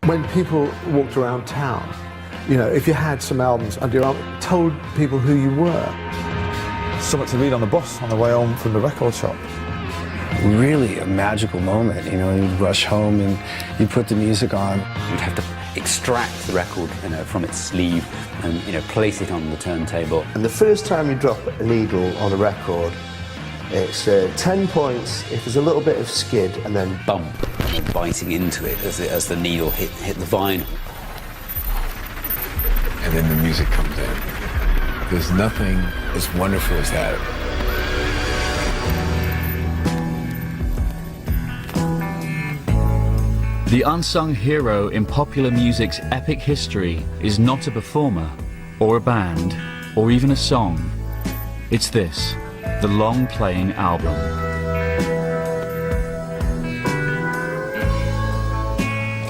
when people walked around town, you know, if you had some albums under your arm, it told people who you were. Something to read on the bus on the way home from the record shop. Really a magical moment, you know, you'd rush home and you'd put the music on. You'd have to extract the record, you know, from its sleeve and, you know, place it on the turntable. And the first time you drop a needle on a record, it's 10 points if there's a little bit of skid, and then bump, you know, biting into it as the needle hit the vinyl. And then the music comes in. There's nothing as wonderful as that. The unsung hero in popular music's epic history is not a performer, or a band, or even a song. It's this, the long-playing album.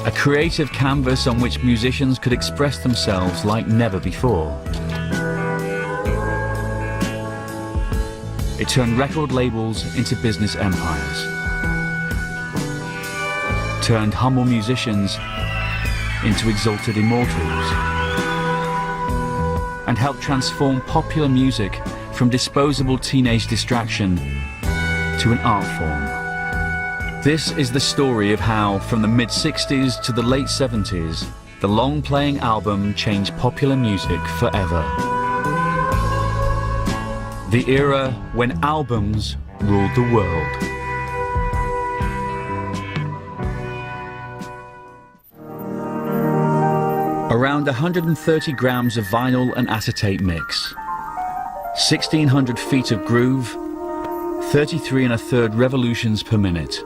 A creative canvas on which musicians could express themselves like never before. It turned record labels into business empires. Turned humble musicians into exalted immortals, and helped transform popular music from disposable teenage distraction to an art form. This is the story of how, from the mid-60s to the late 70s, the long-playing album changed popular music forever. The era when albums ruled the world. Around 130 grams of vinyl and acetate mix, 1,600 feet of groove, 33 1/3 revolutions per minute.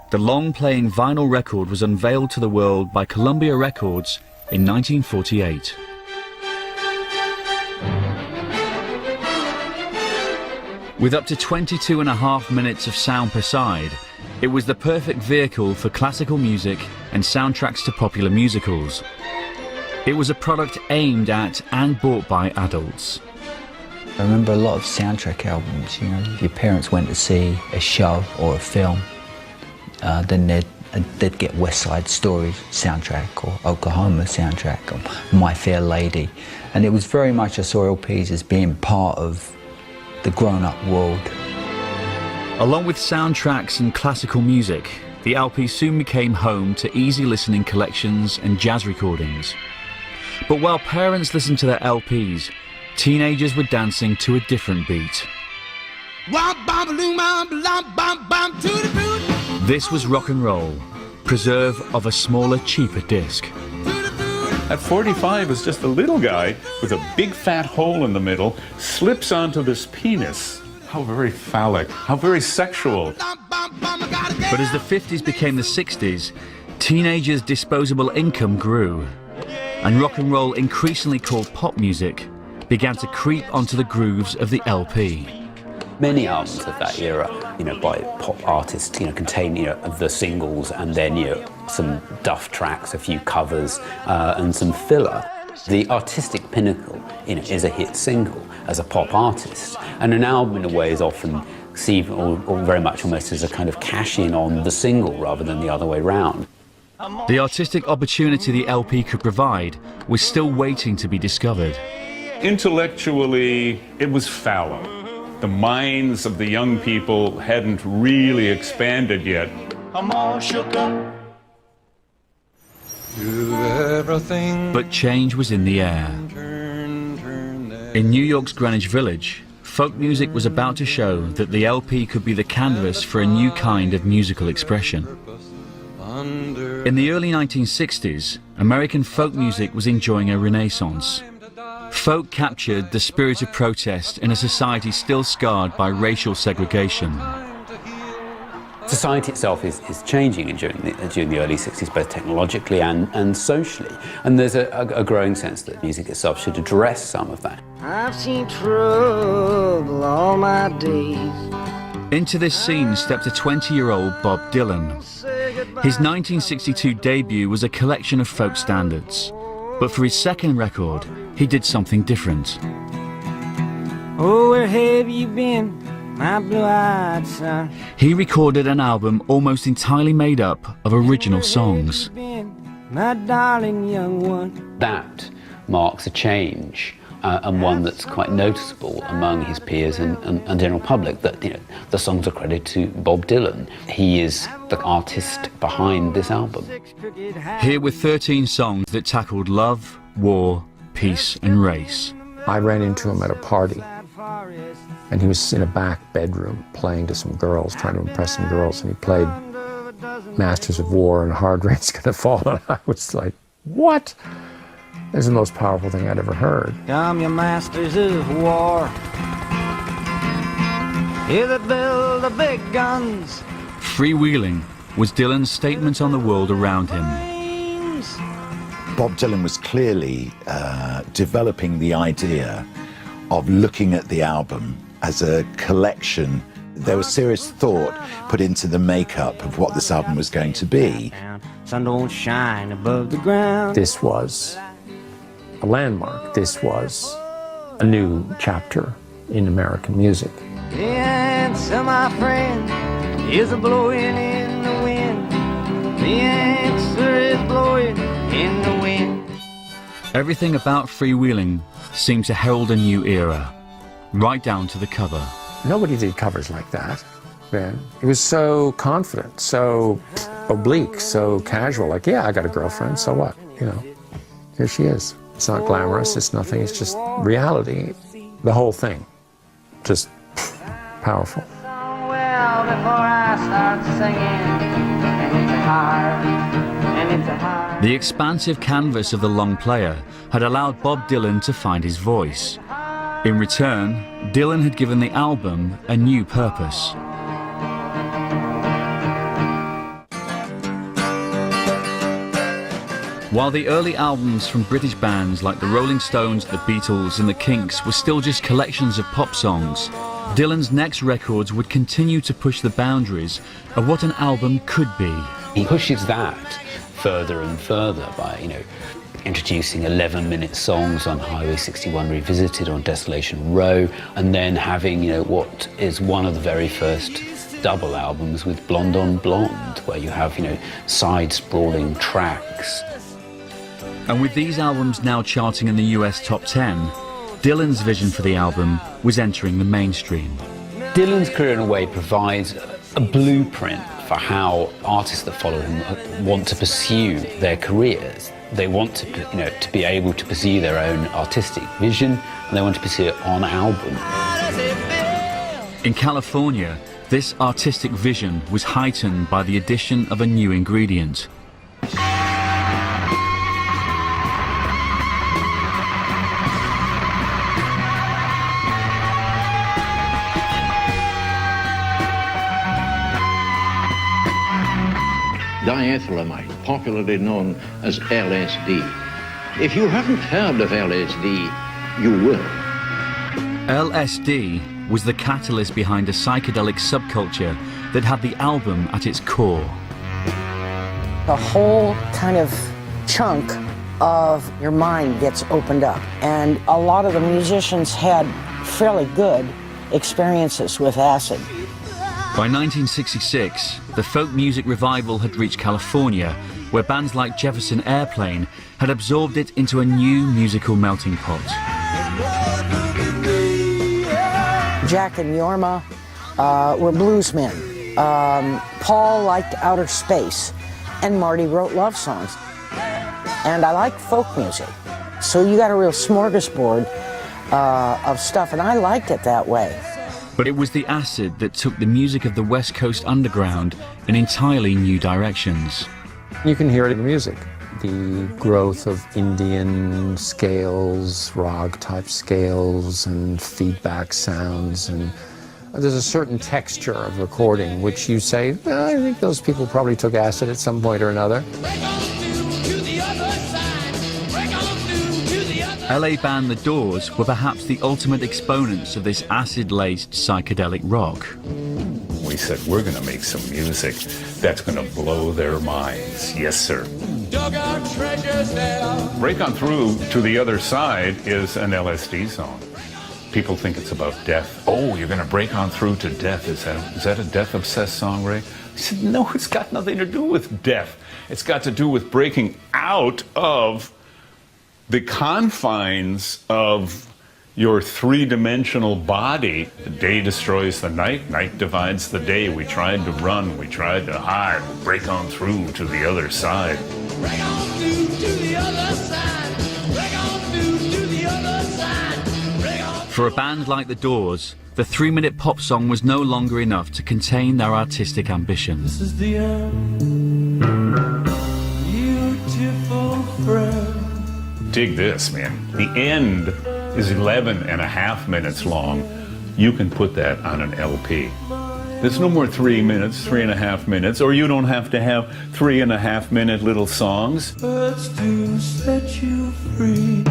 The long-playing vinyl record was unveiled to the world by Columbia Records in 1948. With up to 22.5 minutes of sound per side, it was the perfect vehicle for classical music and soundtracks to popular musicals. It was a product aimed at and bought by adults. I remember a lot of soundtrack albums, you know, if your parents went to see a show or a film, then they'd get West Side Story soundtrack or Oklahoma soundtrack or My Fair Lady. And it was very much, I saw LPs as being part of the grown-up world. Along with soundtracks and classical music, the LP soon became home to easy listening collections and jazz recordings. But while parents listened to their LPs, teenagers were dancing to a different beat. This was rock and roll, preserve of a smaller, cheaper disc. At 45 is just a little guy with a big fat hole in the middle, slips onto this penis. How very phallic, how very sexual. But as the 50s became the 60s, teenagers' disposable income grew, and rock and roll, increasingly called pop music, began to creep onto the grooves of the LP. Many albums of that era, you know, by pop artists, you know, contain, you know, the singles and then, you know, some duff tracks, a few covers, and some filler. The artistic pinnacle, you know, is a hit single as a pop artist, and an album in a way is often seen or very much almost as a kind of cash-in on the single rather than the other way round. The artistic opportunity the LP could provide was still waiting to be discovered. Intellectually, it was fallow. The minds of the young people hadn't really expanded yet. I'm all shook up. But change was in the air. In New York's Greenwich Village, folk music was about to show that the LP could be the canvas for a new kind of musical expression. In the early 1960s, American folk music was enjoying a renaissance. Folk captured the spirit of protest in a society still scarred by racial segregation. Society itself is changing during the early 60s, both technologically and socially. And there's a growing sense that music itself should address some of that. I've seen trouble all my days. Into this scene stepped a 20-year-old Bob Dylan. His 1962 debut was a collection of folk standards. But for his second record, he did something different. Oh, where have you been, my blue-eyed son? He recorded an album almost entirely made up of original songs. my darling young one. That marks a change, and one that's quite noticeable among his peers and general public, that the songs are credited to Bob Dylan. He is the artist behind this album. Here were 13 songs that tackled love, war, peace and race. I ran into him at a party, and he was in a back bedroom playing to some girls, trying to impress some girls, and he played Masters of War and Hard Rain's Gonna Fall, and I was like, what? This is the most powerful thing I'd ever heard. Come, you masters of war, you that build the big guns. Freewheeling was Dylan's statement on the world around him. Bob Dylan was clearly developing the idea of looking at the album as a collection. There was serious thought put into the makeup of what this album was going to be. Sun don't shine above the ground. This was a landmark. This was a new chapter in American music. The answer, my friend, is a blowing in the wind. The answer is blowing in the wind. Everything about Freewheeling seemed to herald a new era, right down to the cover. Nobody did covers like that then. It was so confident, so oblique, so casual. Like, yeah, I got a girlfriend, so what? Here she is. It's not glamorous, it's nothing, it's just reality. The whole thing, just powerful. Well, before I start singing, and it's hard, and it's hard. The expansive canvas of the long player had allowed Bob Dylan to find his voice. In return, Dylan had given the album a new purpose. While the early albums from British bands like the Rolling Stones, the Beatles and the Kinks were still just collections of pop songs, Dylan's next records would continue to push the boundaries of what an album could be. He pushes that further and further by, introducing 11-minute songs on Highway 61 Revisited, on Desolation Row, and then having, what is one of the very first double albums with Blonde on Blonde, where you have, side-sprawling tracks. And with these albums now charting in the US top 10, Dylan's vision for the album was entering the mainstream. Dylan's career, in a way, provides a blueprint for how artists that follow him want to pursue their careers. They want to, to be able to pursue their own artistic vision, and they want to pursue it on album. In California, this artistic vision was heightened by the addition of a new ingredient. Diethylamide, popularly known as LSD. If you haven't heard of LSD, you will. LSD was the catalyst behind a psychedelic subculture that had the album at its core. The whole kind of chunk of your mind gets opened up, and a lot of the musicians had fairly good experiences with acid. By 1966, the folk music revival had reached California, where bands like Jefferson Airplane had absorbed it into a new musical melting pot. Jack and Yorma were bluesmen. Paul liked outer space, and Marty wrote love songs. And I like folk music. So you got a real smorgasbord of stuff, and I liked it that way. But it was the acid that took the music of the West Coast underground in entirely new directions. You can hear it in the music. The growth of Indian scales, rag-type scales, and feedback sounds, and there's a certain texture of recording which you say, well, I think those people probably took acid at some point or another. LA band The Doors were perhaps the ultimate exponents of this acid-laced psychedelic rock. We said, we're going to make some music that's going to blow their minds. Yes, sir. Break On Through to the Other Side is an LSD song. People think it's about death. Oh, you're going to break on through to death. Is that a death-obsessed song, Ray? I said, no, it's got nothing to do with death. It's got to do with breaking out of the confines of your three-dimensional body. The day destroys the night, night divides the day. We tried to run, we tried to hide, we'll break on through to the other side. Break on through to the other side. Break on through to the other side. Break on. For a band like The Doors, the 3-minute pop song was no longer enough to contain their artistic ambitions. This is the end, beautiful friend. Dig this, man. The end is 11.5 minutes long. You can put that on an LP. There's no more 3 minutes, 3.5 minutes, or you don't have to have 3.5-minute little songs. Birds to set you free.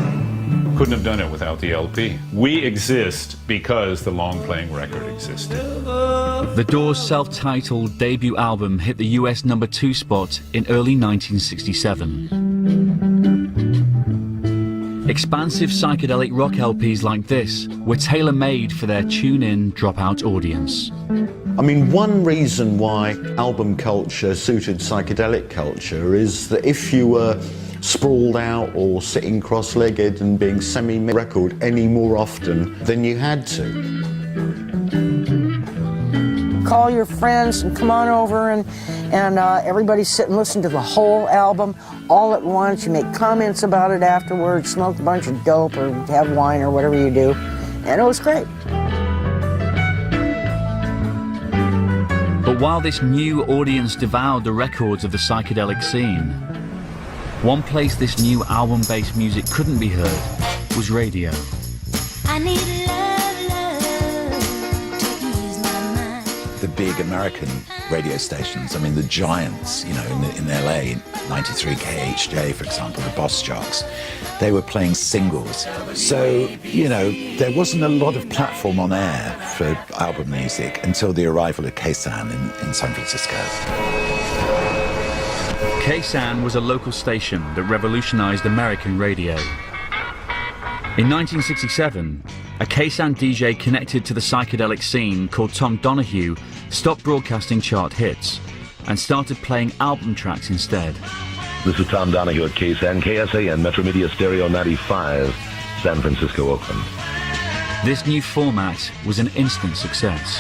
Couldn't have done it without the LP. We exist because the long-playing record existed. The Doors' self-titled debut album hit the US #2 spot in early 1967. Expansive psychedelic rock LPs like this were tailor-made for their tune-in, drop-out audience. I mean, one reason why album culture suited psychedelic culture is that if you were sprawled out or sitting cross-legged and being semi-record any more often than you had to. Call your friends and come on over and everybody sit and listen to the whole album all at once. You make comments about it afterwards, smoke a bunch of dope or have wine or whatever you do, and it was great. But while this new audience devoured the records of the psychedelic scene, one place this new album-based music couldn't be heard was radio. I need love to ease my mind. The big American radio stations, I mean the giants, you know, in LA, 93 KHJ, for example, the Boss Jocks, they were playing singles. So, you know, there wasn't a lot of platform on air for album music until the arrival of KSAN in San Francisco. KSAN was a local station that revolutionized American radio. In 1967, a KSAN DJ connected to the psychedelic scene called Tom Donahue stopped broadcasting chart hits and started playing album tracks instead. This is Tom Donahue at KSAN, KSA and Metro Media Stereo 95, San Francisco, Oakland. This new format was an instant success.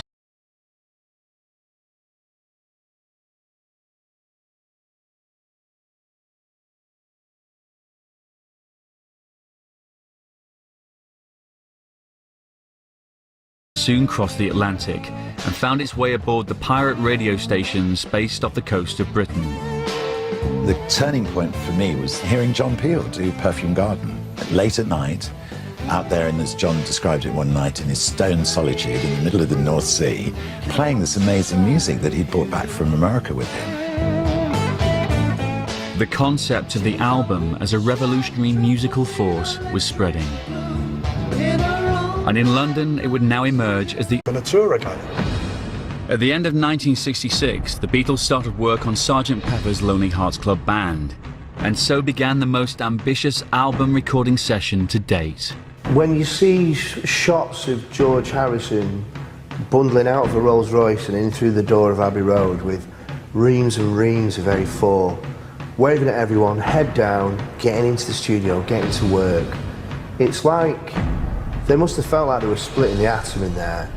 Soon crossed the Atlantic and found its way aboard the pirate radio stations based off the coast of Britain. The turning point for me was hearing John Peel do Perfume Garden late at night, out there, and as John described it one night, in his stone solitude in the middle of the North Sea, playing this amazing music that he'd brought back from America with him. The concept of the album as a revolutionary musical force was spreading. And in London, it would now emerge as the tour again. At the end of 1966, the Beatles started work on Sgt. Pepper's Lonely Hearts Club Band, and so began the most ambitious album recording session to date. When you see shots of George Harrison bundling out of a Rolls Royce and in through the door of Abbey Road with reams and reams of A4, waving at everyone, head down, getting into the studio, getting to work, it's like they must have felt like they were splitting the atom in there.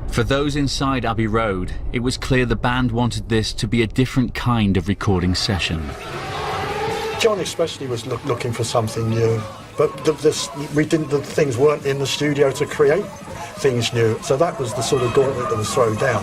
For those inside Abbey Road, it was clear the band wanted this to be a different kind of recording session. John especially was looking for something new, but the things weren't in the studio to create things new, so that was the sort of gauntlet that was thrown down.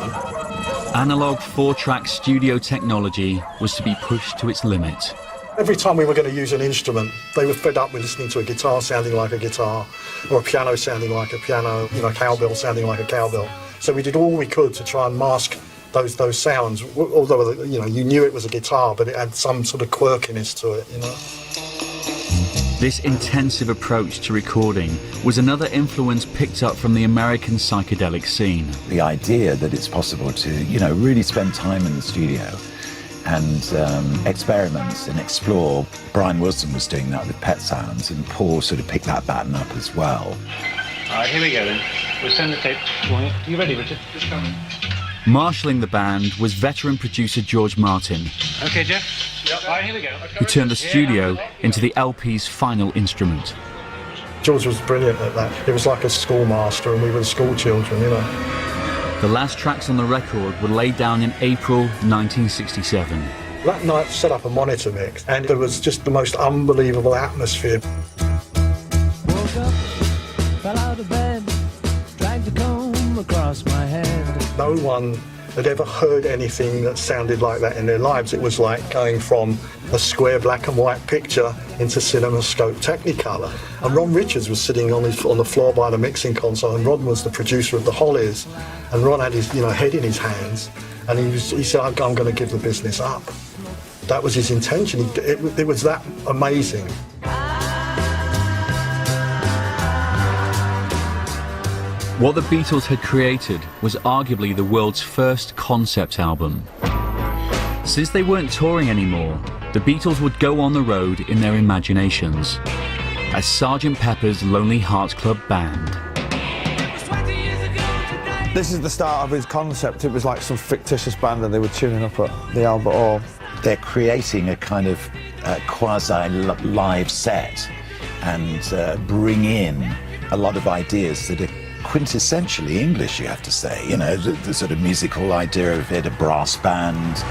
Analog 4-track studio technology was to be pushed to its limit. Every time we were going to use an instrument, they were fed up with listening to a guitar sounding like a guitar, or a piano sounding like a piano, you know, cowbell sounding like a cowbell. So we did all we could to try and mask those sounds, although, you know, you knew it was a guitar, but it had some sort of quirkiness to it, you know. This intensive approach to recording was another influence picked up from the American psychedelic scene. The idea that it's possible to, you know, really spend time in the studio and experiment and explore. Brian Wilson was doing that with Pet Sounds, and Paul sort of picked that baton up as well. All right, here we go then. We'll send the tape. Are you ready, Richard? Just coming. Marshalling the band was veteran producer George Martin, Okay, Jeff? Yep. All right, here we go. who turned the studio into the LP's final instrument. George was brilliant at that. He was like a schoolmaster and we were the school children, you know. The last tracks on the record were laid down in April 1967. That night set up a monitor mix and there was just the most unbelievable atmosphere. Woke up, fell out of bed, dragged a comb across my head. No one had ever heard anything that sounded like that in their lives. It was like going from a square black and white picture into CinemaScope Technicolor. And Ron Richards was sitting on the floor by the mixing console, and Ron was the producer of the Hollies, and Ron had his head in his hands, and he said, I'm going to give the business up. That was his intention. It was that amazing. What the Beatles had created was arguably the world's first concept album. Since they weren't touring anymore, the Beatles would go on the road in their imaginations as Sgt. Pepper's Lonely Hearts Club Band. This is the start of his concept. It was like some fictitious band that they were tuning up at the Albert Hall. They're creating a kind of quasi-live set and bring in a lot of ideas that are quintessentially English, you have to say. You know, the sort of musical idea of it, a brass band.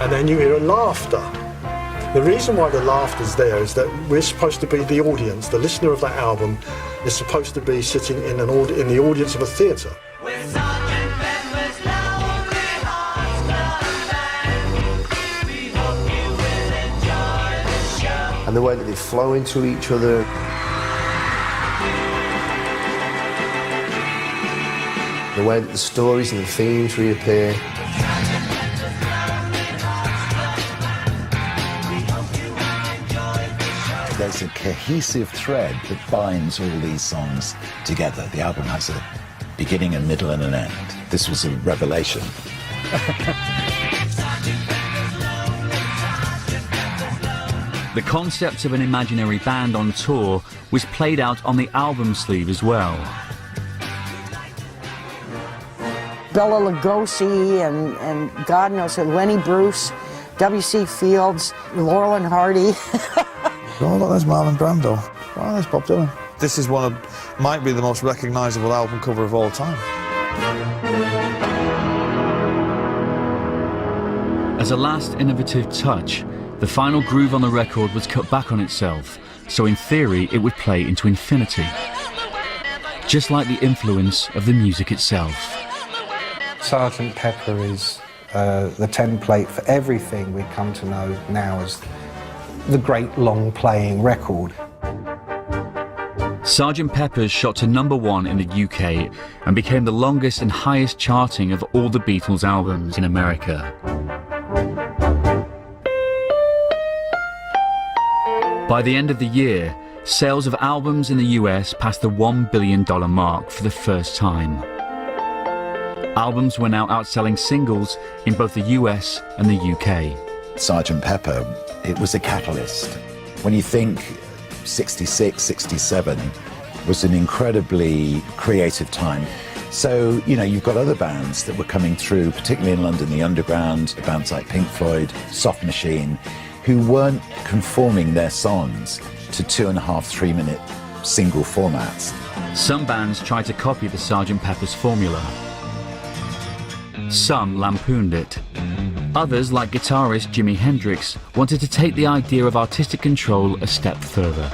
And then you hear laughter. The reason why the laughter's there is that we're supposed to be the audience. The listener of that album is supposed to be sitting in the audience of a theatre. And the way that they flow into each other. The way that the stories and the themes reappear. There's a cohesive thread that binds all these songs together. The album has a beginning, a middle, and an end. This was a revelation. The concept of an imaginary band on tour was played out on the album sleeve as well. Bela Lugosi and God knows who, Lenny Bruce, W.C. Fields, Laurel and Hardy. Oh, look, there's Marlon Brando. Oh, there's Bob Dylan. This is might be the most recognisable album cover of all time. As a last innovative touch, the final groove on the record was cut back on itself, so in theory it would play into infinity. Just like the influence of the music itself. Sgt. Pepper is the template for everything we come to know now as the great long-playing record. Sgt. Pepper's shot to #1 in the UK and became the longest and highest charting of all the Beatles albums in America. By the end of the year, sales of albums in the US passed the $1 billion mark for the first time. Albums were now outselling singles in both the US and the UK. Sgt. Pepper, it was a catalyst. When you think 66, 67 was an incredibly creative time. So, you know, you've got other bands that were coming through, particularly in London, the Underground, bands like Pink Floyd, Soft Machine, who weren't conforming their songs to 2.5, 3 minute single formats. Some bands tried to copy the Sgt. Pepper's formula. Some lampooned it. Others, like guitarist Jimi Hendrix, wanted to take the idea of artistic control a step further.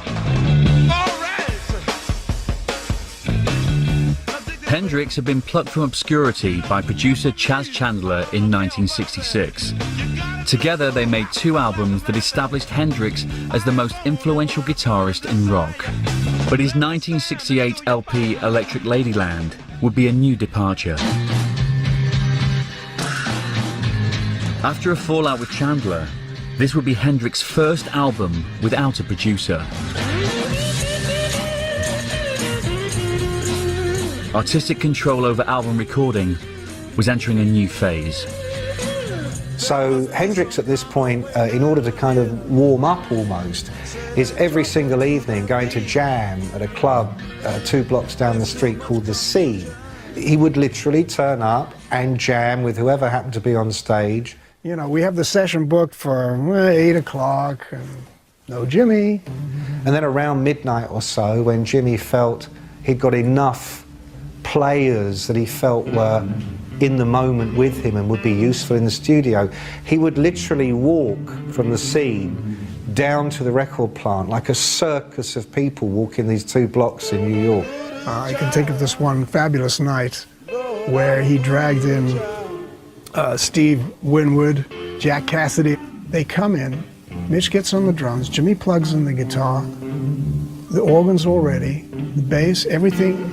Hendrix had been plucked from obscurity by producer Chas Chandler in 1966. Together they made 2 albums that established Hendrix as the most influential guitarist in rock. But his 1968 LP Electric Ladyland would be a new departure. After a fallout with Chandler, this would be Hendrix's first album without a producer. Artistic control over album recording was entering a new phase. So Hendrix at this point, in order to kind of warm up almost, is every single evening going to jam at a club 2 blocks down the street called The Scene. He would literally turn up and jam with whoever happened to be on stage. You know, we have the session booked for 8 o'clock, and no Jimmy. And then around midnight or so, when Jimmy felt he'd got enough players that he felt were in the moment with him and would be useful in the studio, he would literally walk from The Scene down to the record plant like a circus of people walking these 2 blocks in New York. I can think of this one fabulous night where he dragged in Steve Winwood, Jack Cassidy. They come in, Mitch gets on the drums, Jimmy plugs in the guitar, the organ's all ready, the bass, everything.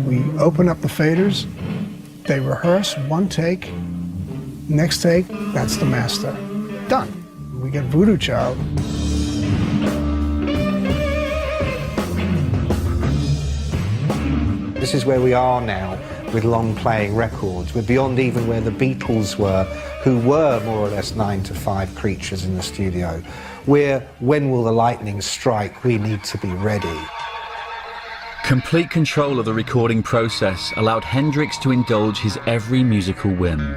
We open up the faders, they rehearse 1 take, next take, that's the master. Done. We get Voodoo Child. This is where we are now with long-playing records. We're beyond even where the Beatles were, who were more or less 9 to 5 creatures in the studio. We're, when will the lightning strike? We need to be ready. Complete control of the recording process allowed Hendrix to indulge his every musical whim.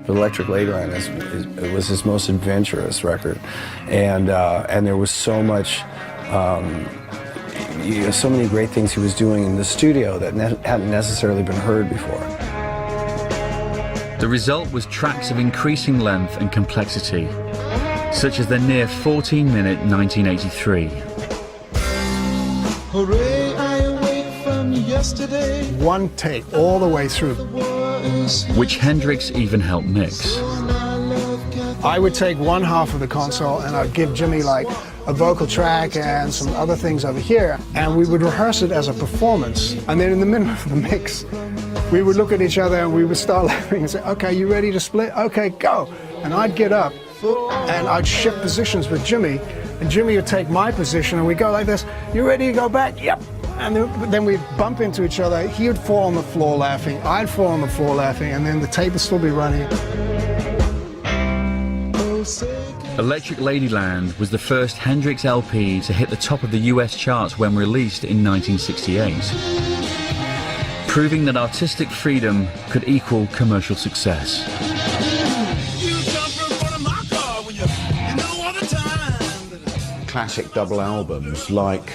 Electric Ladyland it was his most adventurous record, and there was so much, so many great things he was doing in the studio that hadn't necessarily been heard before. The result was tracks of increasing length and complexity, such as the near 14-minute 1983. Hooray, I awake from yesterday. 1 take all the way through. Which Hendrix even helped mix. I would take one half of the console and I'd give Jimmy like a vocal track and some other things over here, and we would rehearse it as a performance. And then in the middle of the mix, we would look at each other and we would start laughing and say, okay, you ready to split? Okay, go. And I'd get up and I'd shift positions with Jimmy, and Jimmy would take my position and we'd go like this. You ready to go back? Yep. And then we'd bump into each other. He would fall on the floor laughing, I'd fall on the floor laughing, and then the tape would still be running. Electric Ladyland was the first Hendrix LP to hit the top of the US charts when released in 1968, proving that artistic freedom could equal commercial success. Classic double albums like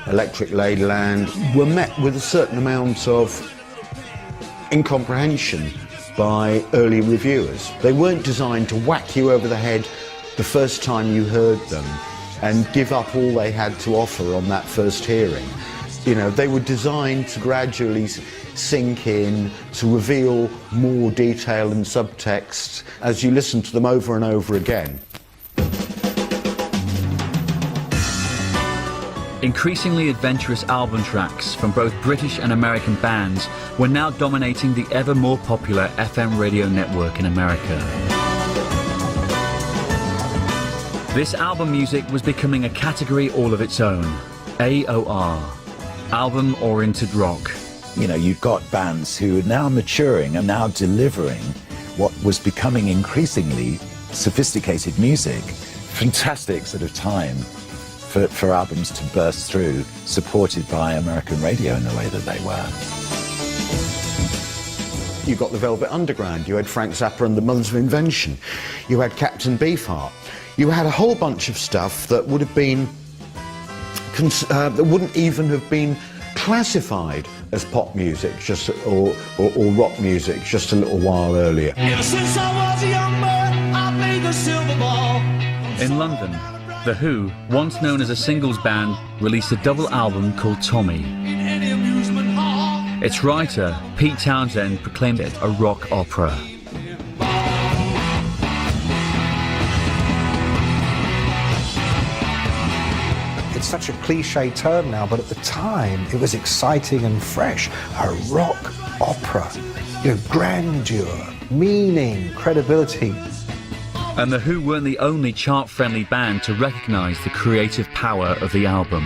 Electric Ladyland were met with a certain amount of incomprehension by early reviewers. They weren't designed to whack you over the head the first time you heard them and give up all they had to offer on that first hearing. You know, they were designed to gradually sink in, to reveal more detail and subtext as you listen to them over and over again. Increasingly adventurous album tracks from both British and American bands were now dominating the ever more popular FM radio network in America. This album music was becoming a category all of its own, AOR, album-oriented rock. You know, you've got bands who are now maturing and now delivering what was becoming increasingly sophisticated music. Fantastic sort of time for albums to burst through, supported by American radio in the way that they were. You got the Velvet Underground, you had Frank Zappa and the Mothers of Invention, you had Captain Beefheart, you had a whole bunch of stuff that would have been, that wouldn't even have been classified as pop music or rock music just a little while earlier. Ever since I was a young boy, I played the silver ball. In London, The Who, once known as a singles band, released a double album called Tommy. Its writer, Pete Townsend, proclaimed it a rock opera. It's such a cliche term now, but at the time it was exciting and fresh. A rock opera, you know, grandeur, meaning, credibility. And The Who weren't the only chart-friendly band to recognise the creative power of the album.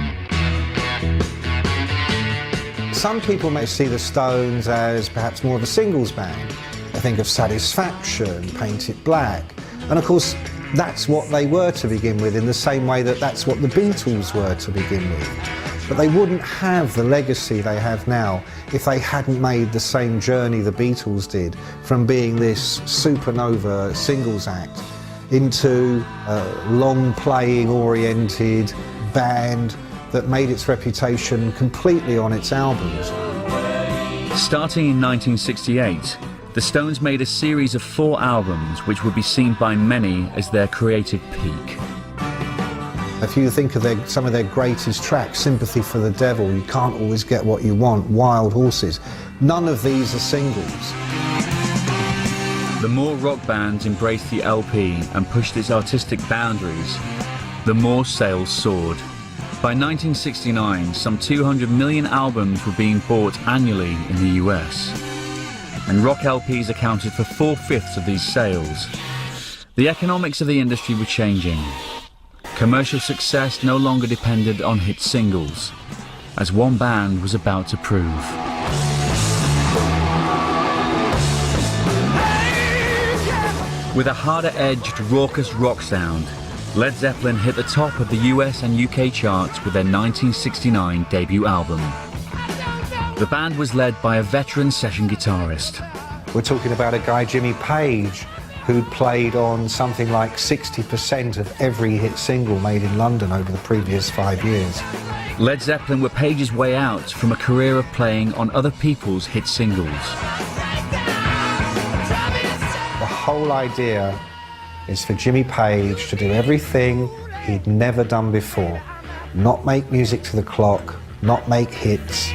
Some people may see the Stones as perhaps more of a singles band. I think of Satisfaction, Paint It Black. And of course, that's what they were to begin with, in the same way that that's what the Beatles were to begin with. But they wouldn't have the legacy they have now if they hadn't made the same journey the Beatles did, from being this supernova singles act into a long-playing oriented band that made its reputation completely on its albums. Starting in 1968, the Stones made a series of 4 albums which would be seen by many as their creative peak. If you think of some of their greatest tracks, Sympathy for the Devil, You Can't Always Get What You Want, Wild Horses, none of these are singles. The more rock bands embraced the LP and pushed its artistic boundaries, the more sales soared. By 1969, some 200 million albums were being bought annually in the US. And rock LPs accounted for 4/5 of these sales. The economics of the industry were changing. Commercial success no longer depended on hit singles, as one band was about to prove. With a harder-edged, raucous rock sound, Led Zeppelin hit the top of the US and UK charts with their 1969 debut album. The band was led by a veteran session guitarist. We're talking about a guy, Jimmy Page, who played on something like 60% of every hit single made in London over the previous 5 years. Led Zeppelin were Page's way out from a career of playing on other people's hit singles. The whole idea is for Jimmy Page to do everything he'd never done before. Not make music to the clock, not make hits.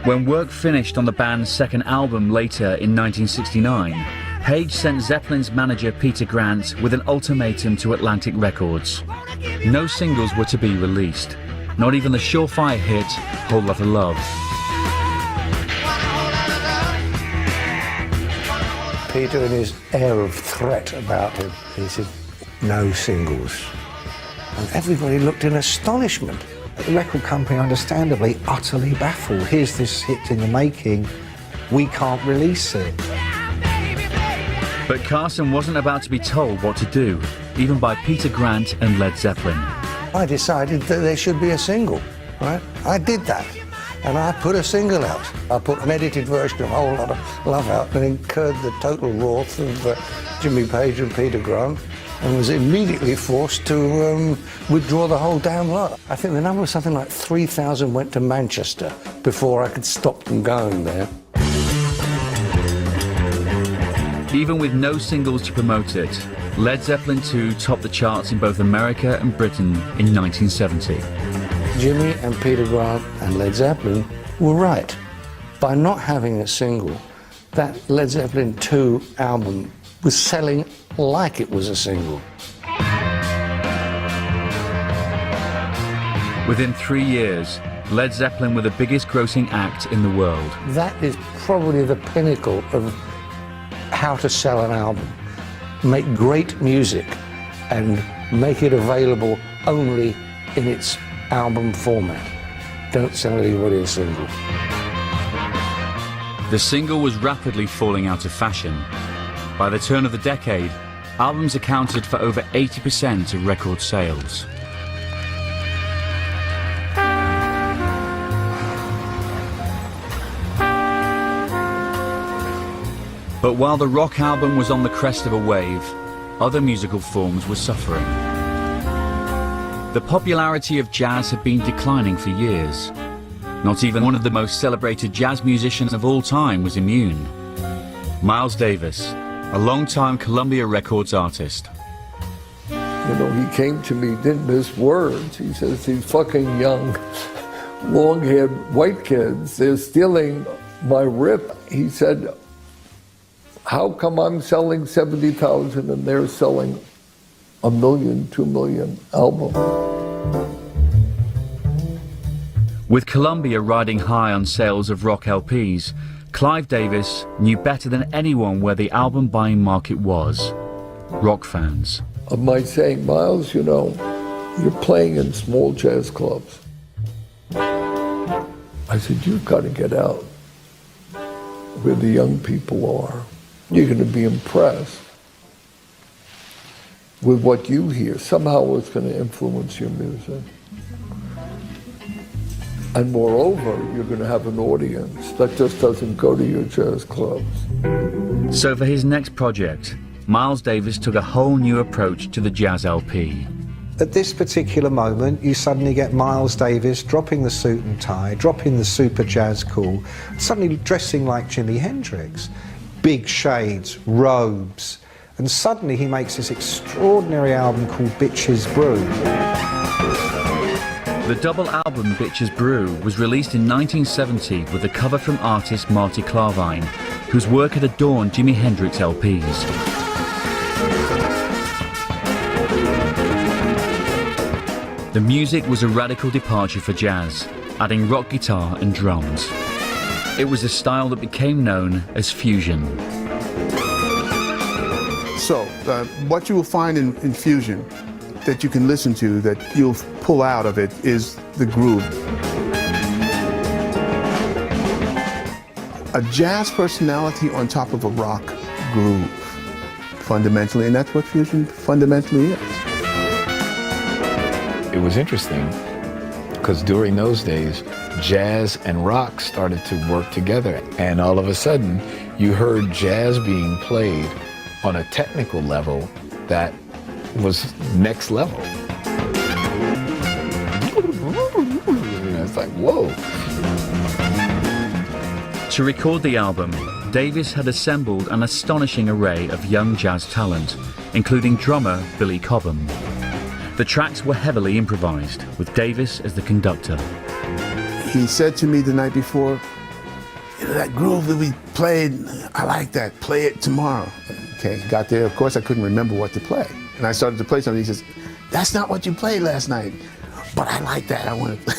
When work finished on the band's second album later in 1969, Page sent Zeppelin's manager Peter Grant with an ultimatum to Atlantic Records. No singles were to be released, not even the surefire hit Whole Lotta Love. Peter, in his air of threat about him, he said, no singles. And everybody looked in astonishment. The record company, understandably, utterly baffled. Here's this hit in the making, we can't release it. But Carson wasn't about to be told what to do, even by Peter Grant and Led Zeppelin. I decided that there should be a single, right? I did that, and I put a single out. I put an edited version of Whole Lotta Love out and incurred the total wrath of Jimmy Page and Peter Grant, and was immediately forced to withdraw the whole damn lot. I think the number was something like 3,000 went to Manchester before I could stop them going there. Even with no singles to promote it, Led Zeppelin II topped the charts in both America and Britain in 1970. Jimmy and Peter Grant and Led Zeppelin were right. By not having a single, that Led Zeppelin II album was selling like it was a single. Within 3 years, Led Zeppelin were the biggest grossing act in the world. That is probably the pinnacle of how to sell an album. Make great music and make it available only in its album format. Don't sell anybody a single. The single was rapidly falling out of fashion. By the turn of the decade, albums accounted for over 80% of record sales. But while the rock album was on the crest of a wave, other musical forms were suffering. The popularity of jazz had been declining for years. Not even one of the most celebrated jazz musicians of all time was immune. Miles Davis, a long-time Columbia Records artist. You know, he came to me, didn't miss words. He says, these fucking young, long-haired white kids, they're stealing my rip. He said, how come I'm selling 70,000 and they're selling 1 million, 2 million albums? With Columbia riding high on sales of rock LPs, Clive Davis knew better than anyone where the album buying market was. Rock fans. I might say, Miles, you know, you're playing in small jazz clubs. I said, you've got to get out. where the young people are. You're going to be impressed with what you hear. Somehow it's going to influence your music. And moreover, you're going to have an audience that just doesn't go to your jazz clubs. So for his next project, Miles Davis took a whole new approach to the jazz LP. At this particular moment, you suddenly get Miles Davis dropping the suit and tie, dropping the super jazz cool, suddenly dressing like Jimi Hendrix. Big shades, robes, and suddenly he makes this extraordinary album called Bitches Brew. The double album Bitches Brew was released in 1970 with a cover from artist Marty Clarvine, whose work had adorned Jimi Hendrix LPs. The music was a radical departure for jazz, adding rock guitar and drums. It was a style that became known as fusion. So, what you will find in fusion that you can listen to, that you'll pull out of it, is the groove. A jazz personality on top of a rock groove, fundamentally, and that's what fusion fundamentally is. It was interesting because during those days, jazz and rock started to work together, and all of a sudden, you heard jazz being played on a technical level that was next level. It's like, whoa. To record the album, Davis had assembled an astonishing array of young jazz talent, including drummer Billy Cobham. The tracks were heavily improvised, with Davis as the conductor. He said to me the night before, that groove that we played, I like that, play it tomorrow. Okay, got there, of course I couldn't remember what to play. And I started to play something, he says, that's not what you played last night, but I like that, I want to play.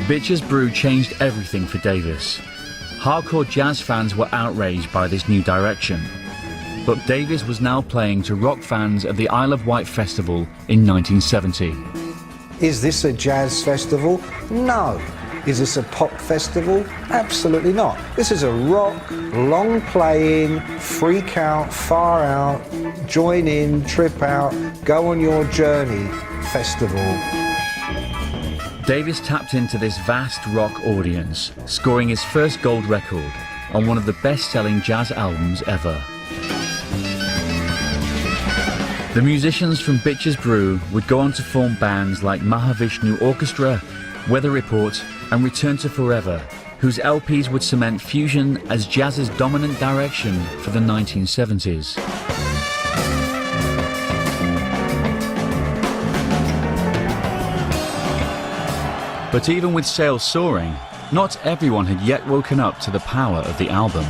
Bitches Brew changed everything for Davis. Hardcore jazz fans were outraged by this new direction. But Davis was now playing to rock fans at the Isle of Wight Festival in 1970. Is this a jazz festival? No. Is this a pop festival? Absolutely not. This is a rock, long playing, freak out, far out, join in, trip out, go on your journey festival. Davis tapped into this vast rock audience, scoring his first gold record on one of the best-selling jazz albums ever. The musicians from Bitches Brew would go on to form bands like Mahavishnu Orchestra, Weather Report and Return to Forever, whose LPs would cement fusion as jazz's dominant direction for the 1970s. But even with sales soaring, not everyone had yet woken up to the power of the album.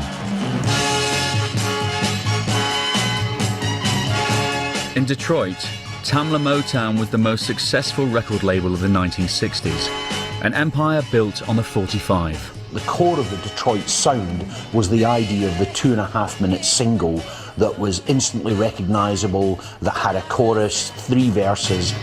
In Detroit, Tamla Motown was the most successful record label of the 1960s, an empire built on the 45. The core of the Detroit sound was the idea of the 2.5-minute single that was instantly recognisable, that had a chorus, 3 verses,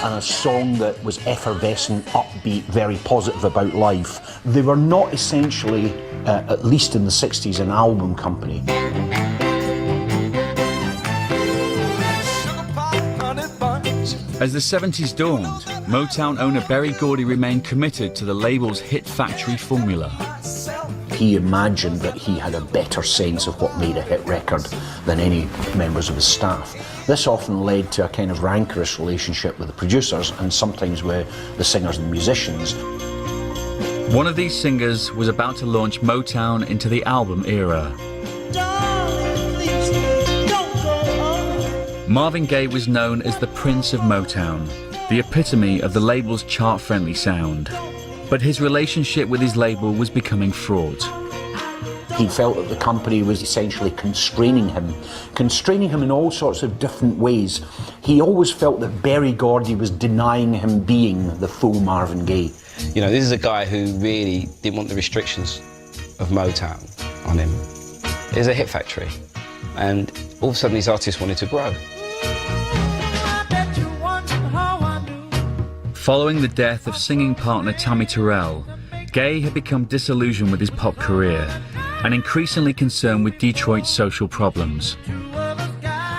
and a song that was effervescent, upbeat, very positive about life. They were not essentially, at least in the 60s, an album company. As the 70s dawned, Motown owner Berry Gordy remained committed to the label's hit factory formula. He imagined that he had a better sense of what made a hit record than any members of his staff. This often led to a kind of rancorous relationship with the producers and sometimes with the singers and musicians. One of these singers was about to launch Motown into the album era. Marvin Gaye was known as the Prince of Motown, the epitome of the label's chart-friendly sound. But his relationship with his label was becoming fraught. He felt that the company was essentially constraining him in all sorts of different ways. He always felt that Berry Gordy was denying him being the full Marvin Gaye. You know, this is a guy who really didn't want the restrictions of Motown on him. It was a hit factory, and all of a sudden these artists wanted to grow. Following the death of singing partner Tammy Terrell, Gaye had become disillusioned with his pop career and increasingly concerned with Detroit's social problems.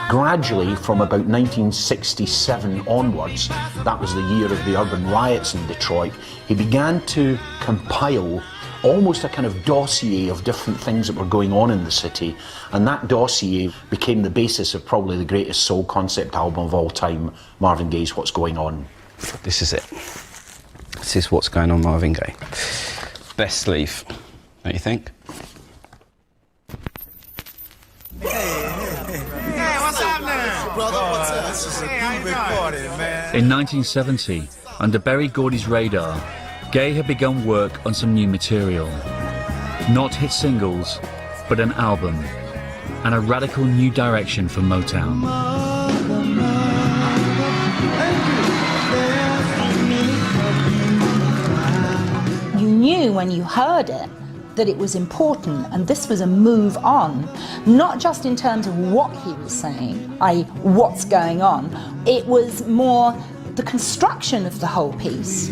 Gradually, from about 1967 onwards, that was the year of the urban riots in Detroit, he began to compile almost a kind of dossier of different things that were going on in the city, and that dossier became the basis of probably the greatest soul concept album of all time, Marvin Gaye's What's Going On. This is it. This is What's Going On, Marvin Gaye. Best sleeve, don't you think? In 1970, under Berry Gordy's radar, Gaye had begun work on some new material. Not hit singles, but an album, and a radical new direction for Motown. You knew when you heard it that it was important, and this was a move on, not just in terms of what he was saying, i.e. what's going on, it was more the construction of the whole piece.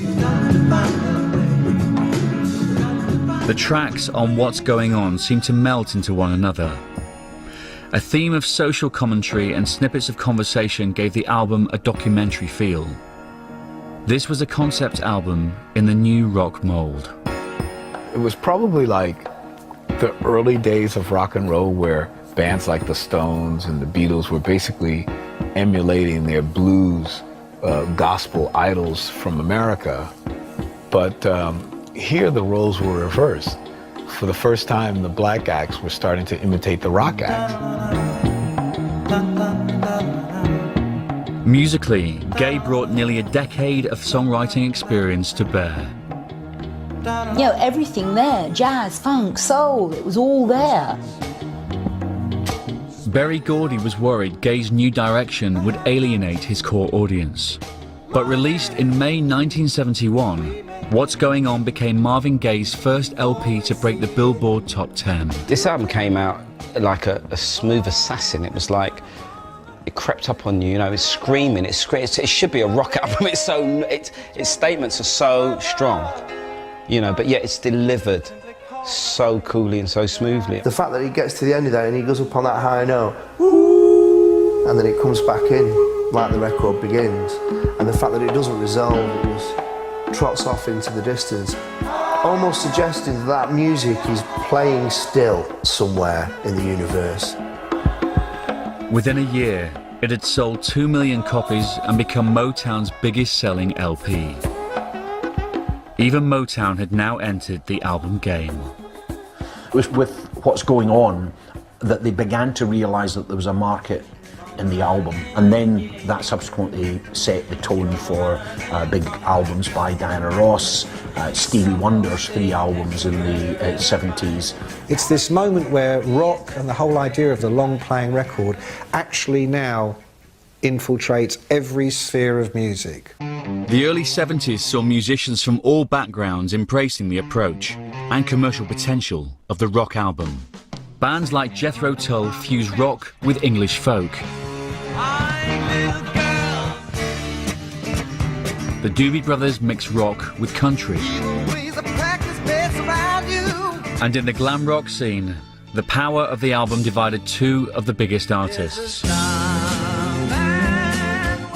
The tracks on What's Going On seem to melt into one another. A theme of social commentary and snippets of conversation gave the album a documentary feel. This was a concept album in the new rock mold. It was probably like the early days of rock and roll where bands like the Stones and the Beatles were basically emulating their blues gospel idols from America. But here the roles were reversed. For the first time, the black acts were starting to imitate the rock acts. Musically, Gaye brought nearly a decade of songwriting experience to bear. You know, everything there, jazz, funk, soul, it was all there. Berry Gordy was worried Gaye's new direction would alienate his core audience. But released in May 1971, What's Going On became Marvin Gaye's first LP to break the Billboard Top 10. This album came out like a smooth assassin. It was like, it crept up on you, you know, it's screaming, it should be a rock album, its statements are so strong, you know, but yet it's delivered so coolly and so smoothly. The fact that he gets to the end of that and he goes up on that high note, and then it comes back in like the record begins, and the fact that it doesn't resolve, it just trots off into the distance, almost suggesting that music is playing still somewhere in the universe. Within a year, it had sold 2 million copies and become Motown's biggest selling LP. Even Motown had now entered the album game. It was with What's Going On that they began to realise that there was a market in the album, and then that subsequently set the tone for big albums by Diana Ross, Stevie Wonder's 3 albums in the 70s. It's this moment where rock and the whole idea of the long playing record actually now infiltrates every sphere of music. The early 70s saw musicians from all backgrounds embracing the approach and commercial potential of the rock album. Bands like Jethro Tull fuse rock with English folk. The Doobie Brothers mix rock with country. And in the glam rock scene, the power of the album divided 2 of the biggest artists,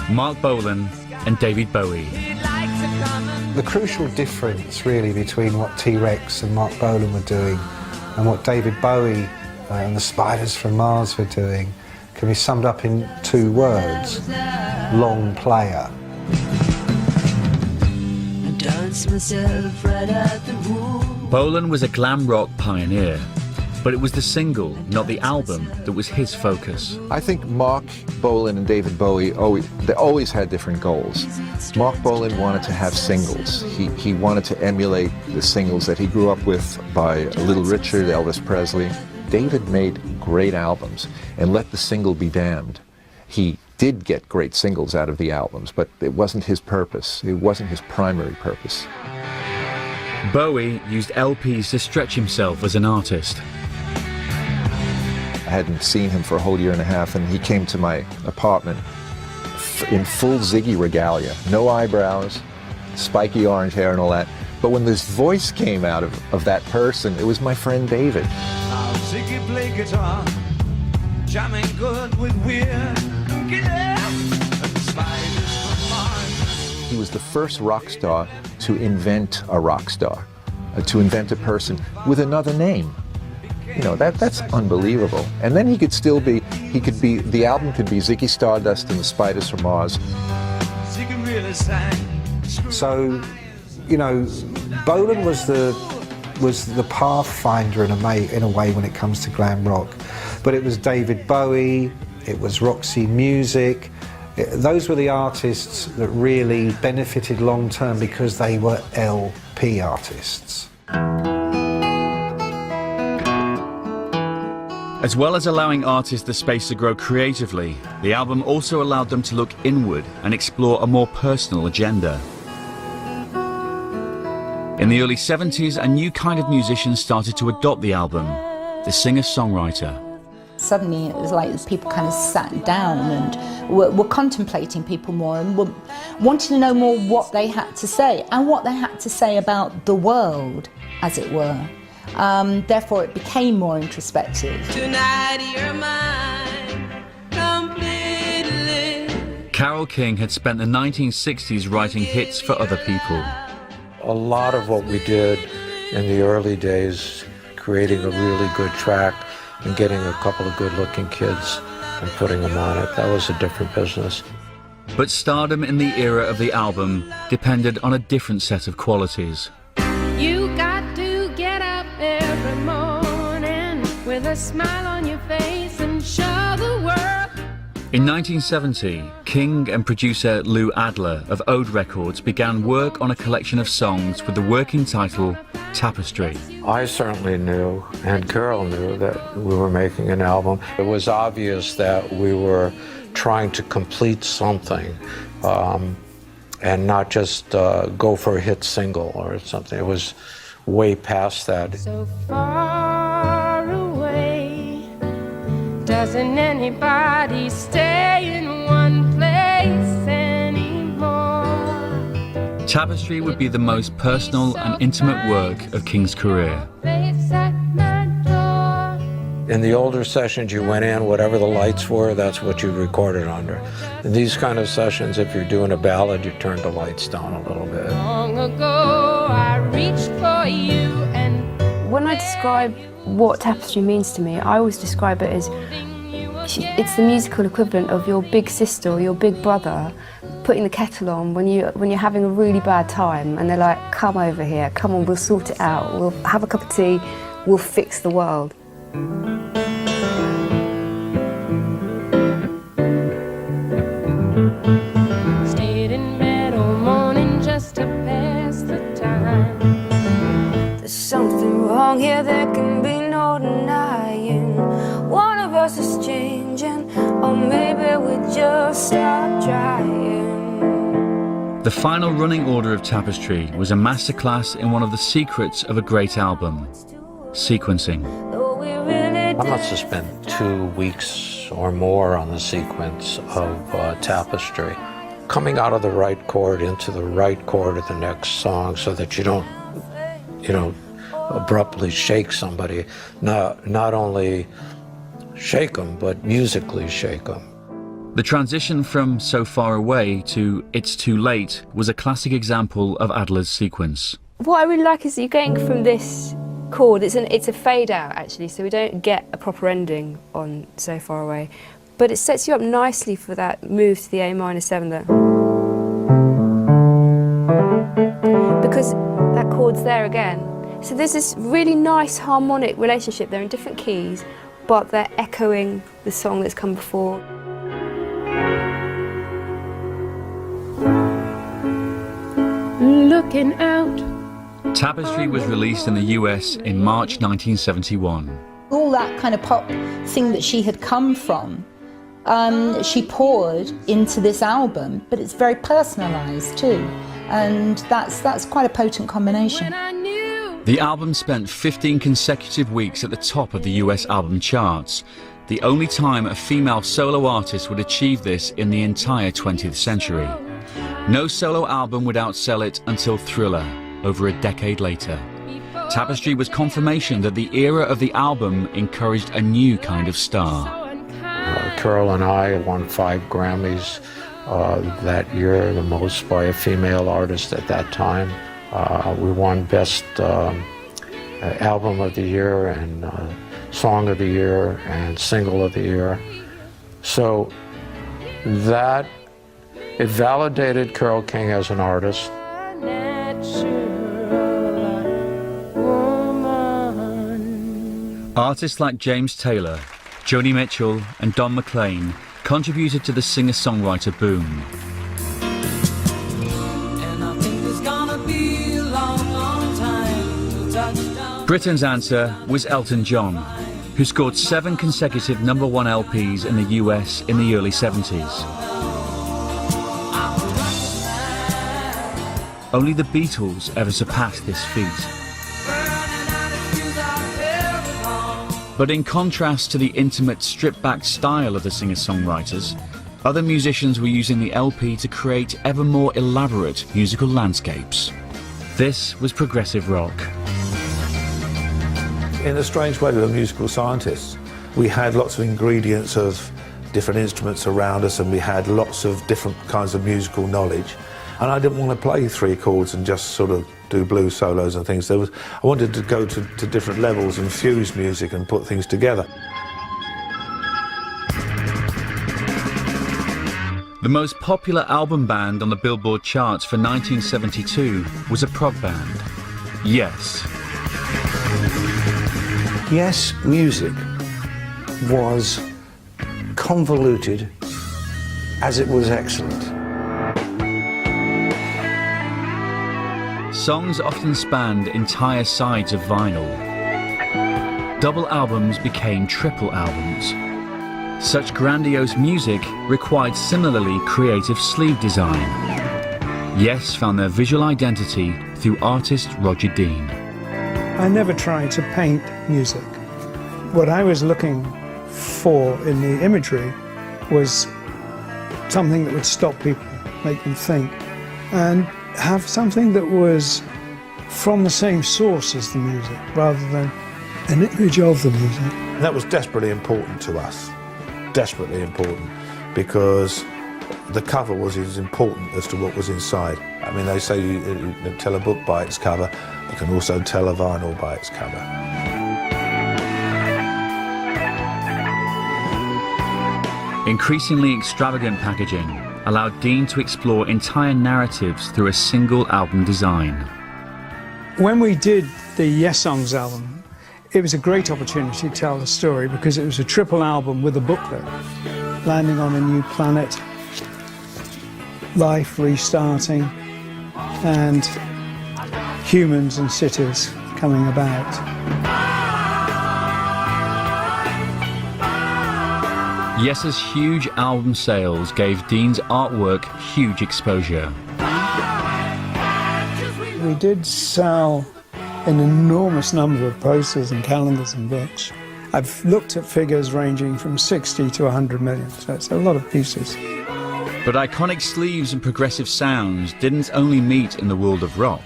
Mark Bolan and David Bowie. The crucial difference really between what T-Rex and Mark Bolan were doing and what David Bowie and the Spiders from Mars were doing can be summed up in 2 words: long player. Bolan was a glam rock pioneer, but it was the single, not the album, that was his focus. I think Mark Bolan and David Bowie always had different goals. Mark Bolan wanted to have singles. He wanted to emulate the singles that he grew up with by Little Richard, Elvis Presley. David made great albums and let the single be damned. He did get great singles out of the albums, but it wasn't his purpose. It wasn't his primary purpose. Bowie used LPs to stretch himself as an artist. I hadn't seen him for a whole year and a half, and he came to my apartment in full Ziggy regalia. No eyebrows, spiky orange hair and all that. But when this voice came out of that person, it was my friend David. Ziggy play guitar, jamming good with weird. He was the first rock star to invent a rock star, to invent a person with another name. You know, that's unbelievable. And then he could the album could be Ziggy Stardust and the Spiders from Mars. So, you know, Bolan was the pathfinder in a way when it comes to glam rock. But it was David Bowie, it was Roxy Music. Those were the artists that really benefited long term because they were LP artists. As well as allowing artists the space to grow creatively, the album also allowed them to look inward and explore a more personal agenda. In the early 70s, a new kind of musician started to adopt the album, the singer-songwriter. Suddenly it was like people kind of sat down and were contemplating people more and were wanting to know more what they had to say and what they had to say about the world, as it were. Therefore it became more introspective. Tonight you're mine completely. Carole King had spent the 1960s writing hits for other people. A lot of what we did in the early days, creating a really good track and getting a couple of good-looking kids and putting them on it, that was a different business. But stardom in the era of the album depended on a different set of qualities. You got to get up every morning with a smile on your face and show the world. In 1970, King and producer Lou Adler of Ode Records began work on a collection of songs with the working title Tapestry. I certainly knew, and Carole knew, that we were making an album. It was obvious that we were trying to complete something and not just go for a hit single or something. It was way past that. So far away, doesn't anybody stay in one place anymore? Tapestry would be the most personal and intimate work of King's career. In the older sessions, you went in, whatever the lights were, that's what you recorded under. In these kind of sessions, if you're doing a ballad, you turn the lights down a little bit. Long ago, I reached for you and... When I describe what Tapestry means to me, I always describe it as it's the musical equivalent of your big sister or your big brother putting the kettle on when you're having a really bad time and they're like, come over here, come on, we'll sort it out, we'll have a cup of tea, we'll fix the world. Stayed in bed all morning just to pass the time. There's something wrong here, there can be no denying. One of us is changing, or maybe we just stop trying. The final running order of Tapestry was a masterclass in one of the secrets of a great album, sequencing. I must have spent 2 weeks or more on the sequence of Tapestry. Coming out of the right chord into the right chord of the next song so that you don't, abruptly shake somebody. Not only shake them, but musically shake them. The transition from So Far Away to It's Too Late was a classic example of Adler's sequence. What I really like is you're getting from this chord, it's a fade out actually, so we don't get a proper ending on So Far Away, but it sets you up nicely for that move to the A minor 7 there. Because that chord's there again. So there's this really nice harmonic relationship. They're in different keys, but they're echoing the song that's come before. Looking out. Tapestry was released in the US in March 1971. All that kind of pop thing that she had come from, she poured into this album, but it's very personalised too, and that's quite a potent combination. The album spent 15 consecutive weeks at the top of the US album charts, the only time a female solo artist would achieve this in the entire 20th century. No solo album would outsell it until Thriller, over a decade later. Tapestry was confirmation that the era of the album encouraged a new kind of star. Carol and I won 5 Grammys that year, the most by a female artist at that time. We won Best Album of the Year and Song of the Year and Single of the Year. So that, it validated Carole King as an artist. Artists like James Taylor, Joni Mitchell and Don McLean contributed to the singer-songwriter boom. Britain's answer was Elton John, who scored 7 consecutive #1 LPs in the US in the early 70s. Only the Beatles ever surpassed this feat. But in contrast to the intimate, stripped-back style of the singer-songwriters, other musicians were using the LP to create ever more elaborate musical landscapes. This was progressive rock. In a strange way, we were musical scientists. We had lots of ingredients of different instruments around us, and we had lots of different kinds of musical knowledge. And I didn't want to play 3 chords and just sort of do blues solos and things. I wanted to go to different levels and fuse music and put things together. The most popular album band on the Billboard charts for 1972 was a prog band, Yes. Yes, music was convoluted as it was excellent. Songs often spanned entire sides of vinyl. Double albums became triple albums. Such grandiose music required similarly creative sleeve design. Yes found their visual identity through artist Roger Dean. I never tried to paint music. What I was looking for in the imagery was something that would stop people, make them think, and have something that was from the same source as the music, rather than an image of the music. That was desperately important to us, desperately important, because the cover was as important as to what was inside. I mean, they say you tell a book by its cover, you can also tell a vinyl by its cover. Increasingly extravagant packaging allowed Dean to explore entire narratives through a single album design. When we did the Yes Songs album, it was a great opportunity to tell the story because it was a triple album with a booklet. Landing on a new planet, life restarting, and humans and cities coming about. Yes's huge album sales gave Dean's artwork huge exposure. We did sell an enormous number of posters and calendars and books. I've looked at figures ranging from 60 to 100 million, so it's a lot of pieces. But iconic sleeves and progressive sounds didn't only meet in the world of rock.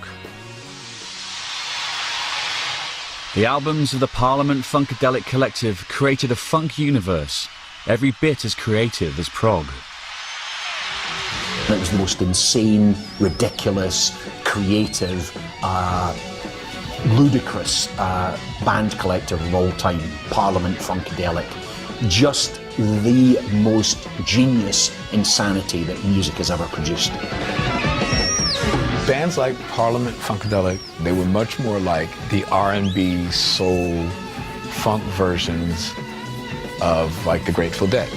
The albums of the Parliament Funkadelic Collective created a funk universe, every bit as creative as prog. It was the most insane, ridiculous, creative, ludicrous band collective of all time, Parliament Funkadelic. Just the most genius insanity that music has ever produced. Bands like Parliament Funkadelic, they were much more like the R&B, soul, funk versions of like the Grateful Dead.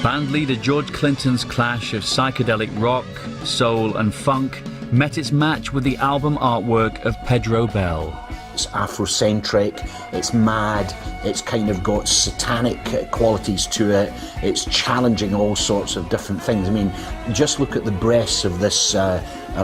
Band leader George Clinton's clash of psychedelic rock, soul and funk met its match with the album artwork of Pedro Bell, It's Afrocentric, it's mad, it's kind of got satanic qualities to it, it's challenging all sorts of different things. I mean, just look at the breasts of this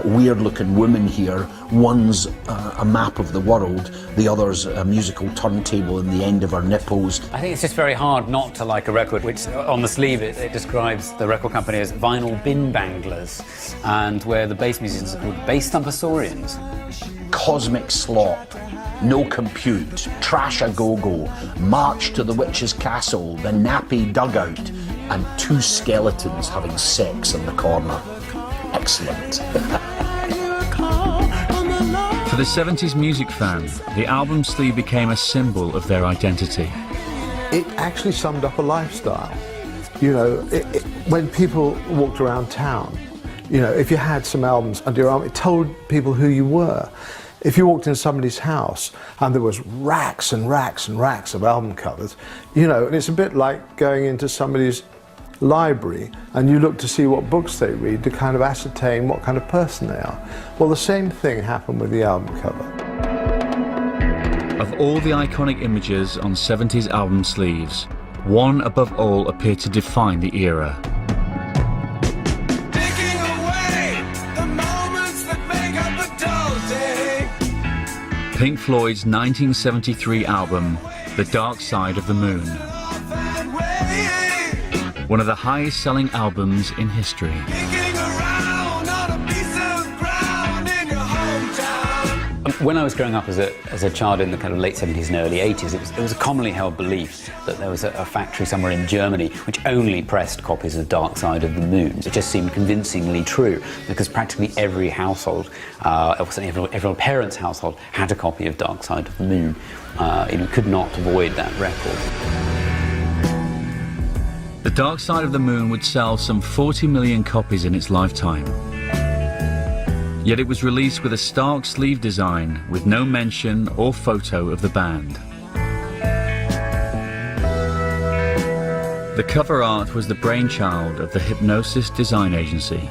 weird-looking woman here. One's a map of the world, the other's a musical turntable in the end of her nipples. I think it's just very hard not to like a record which, on the sleeve, it describes the record company as vinyl bin banglers, and where the bass musicians are called bass thumpasaurians. Cosmic slop, no compute, trash a go-go, march to the witch's castle, the nappy dugout, and two skeletons having sex in the corner. Excellent. For the 70s music fan, the album sleeve became a symbol of their identity. It actually summed up a lifestyle. You know, when people walked around town, you know, if you had some albums under your arm, it told people who you were. If you walked into somebody's house and there was racks and racks and racks of album covers, you know, and it's a bit like going into somebody's library and you look to see what books they read to kind of ascertain what kind of person they are. Well, the same thing happened with the album cover. Of all the iconic images on 70s album sleeves, one above all appeared to define the era. Pink Floyd's 1973 album, The Dark Side of the Moon. One of the highest selling albums in history. When I was growing up as a child in the kind of late 70s and early 80s, it was a commonly held belief that there was a factory somewhere in Germany which only pressed copies of Dark Side of the Moon. It just seemed convincingly true because practically every household, every parent's household had a copy of Dark Side of the Moon. You could not avoid that record. The Dark Side of the Moon would sell some 40 million copies in its lifetime. Yet it was released with a stark sleeve design with no mention or photo of the band. The cover art was the brainchild of the Hypnosis design agency.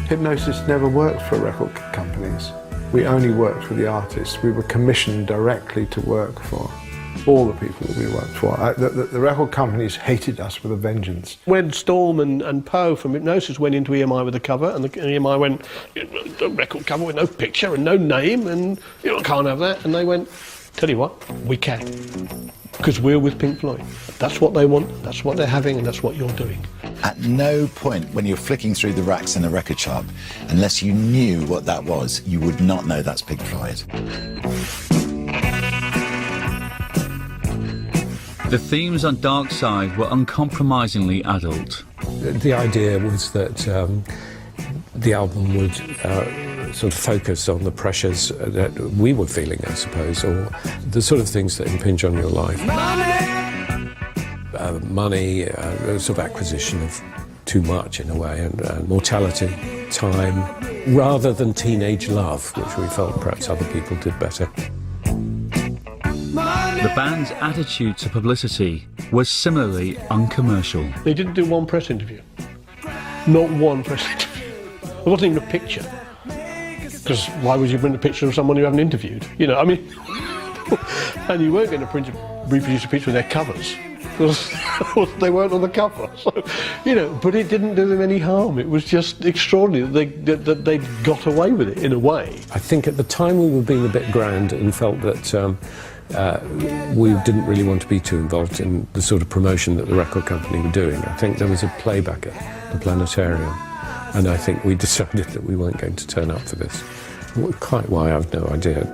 Hypnosis never worked for record companies. We only worked for the artists. We were commissioned directly to work for all the people that we worked for. The record companies hated us with a vengeance. When Storm and Poe from Hypnosis went into EMI with a cover, and the EMI went, a record cover with no picture and no name, and you can't have that. And they went, tell you what, we can. Because we're with Pink Floyd. That's what they want, that's what they're having, and that's what you're doing. At no point when you're flicking through the racks in a record shop, unless you knew what that was, you would not know that's Pink Floyd. The themes on Dark Side were uncompromisingly adult. The idea was that the album would sort of focus on the pressures that we were feeling, I suppose, or the sort of things that impinge on your life. Money, sort of acquisition of too much in a way, and mortality, time, rather than teenage love, which we felt perhaps other people did better. The band's attitude to publicity was similarly uncommercial. They didn't do one press interview. Not one press interview. There wasn't even a picture. Because why would you bring a picture of someone you haven't interviewed? You know, I mean, and you weren't going to reproduce a picture of their covers. Because they weren't on the cover. So, you know, but it didn't do them any harm. It was just extraordinary that they got away with it in a way. I think at the time we were being a bit grand and felt that we didn't really want to be too involved in the sort of promotion that the record company were doing. I think there was a playback at the Planetarium, and I think we decided that we weren't going to turn up for this. Quite why, I've no idea.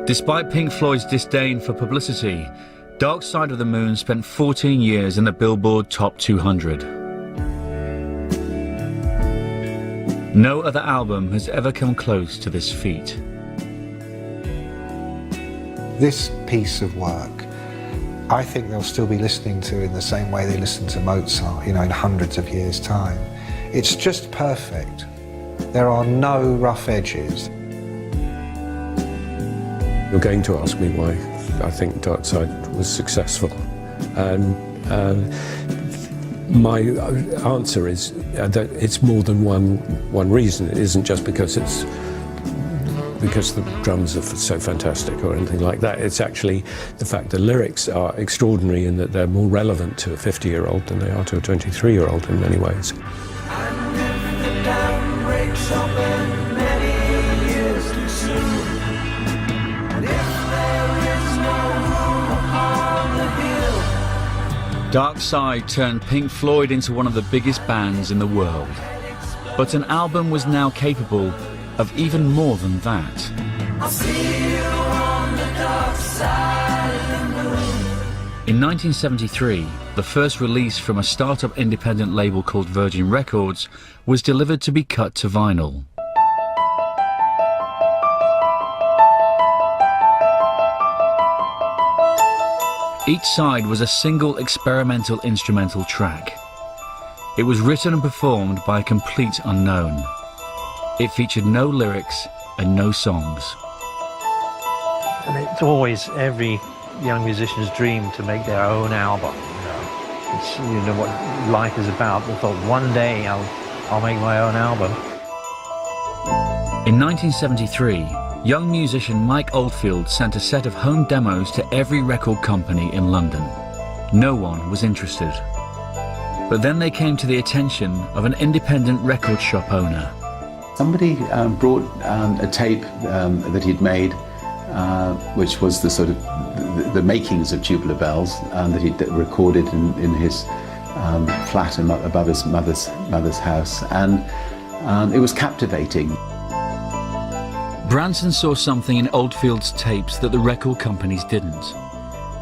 Despite Pink Floyd's disdain for publicity, Dark Side of the Moon spent 14 years in the Billboard Top 200. No other album has ever come close to this feat. This piece of work, I think they'll still be listening to in the same way they listened to Mozart, you know, in hundreds of years' time. It's just perfect. There are no rough edges. You're going to ask me why I think Dark Side was successful. And my answer is that it's more than one reason. It isn't just because because the drums are so fantastic or anything like that. It's actually the fact the lyrics are extraordinary in that they're more relevant to a 50-year-old than they are to a 23-year-old in many ways. Dark Side turned Pink Floyd into one of the biggest bands in the world. But an album was now capable of even more than that. I'll see you on the dark side of the moon. In 1973, the first release from a start-up independent label called Virgin Records was delivered to be cut to vinyl. Each side was a single experimental instrumental track. It was written and performed by a complete unknown. It featured no lyrics and no songs. And it's always every young musician's dream to make their own album. It's what life is about. I thought one day I'll make my own album. In 1973, young musician Mike Oldfield sent a set of home demos to every record company in London. No one was interested. But then they came to the attention of an independent record shop owner. Somebody brought a tape that he'd made, which was the sort of the makings of Tubular Bells, that he'd recorded in his flat above his mother's house, and it was captivating. Branson saw something in Oldfield's tapes that the record companies didn't.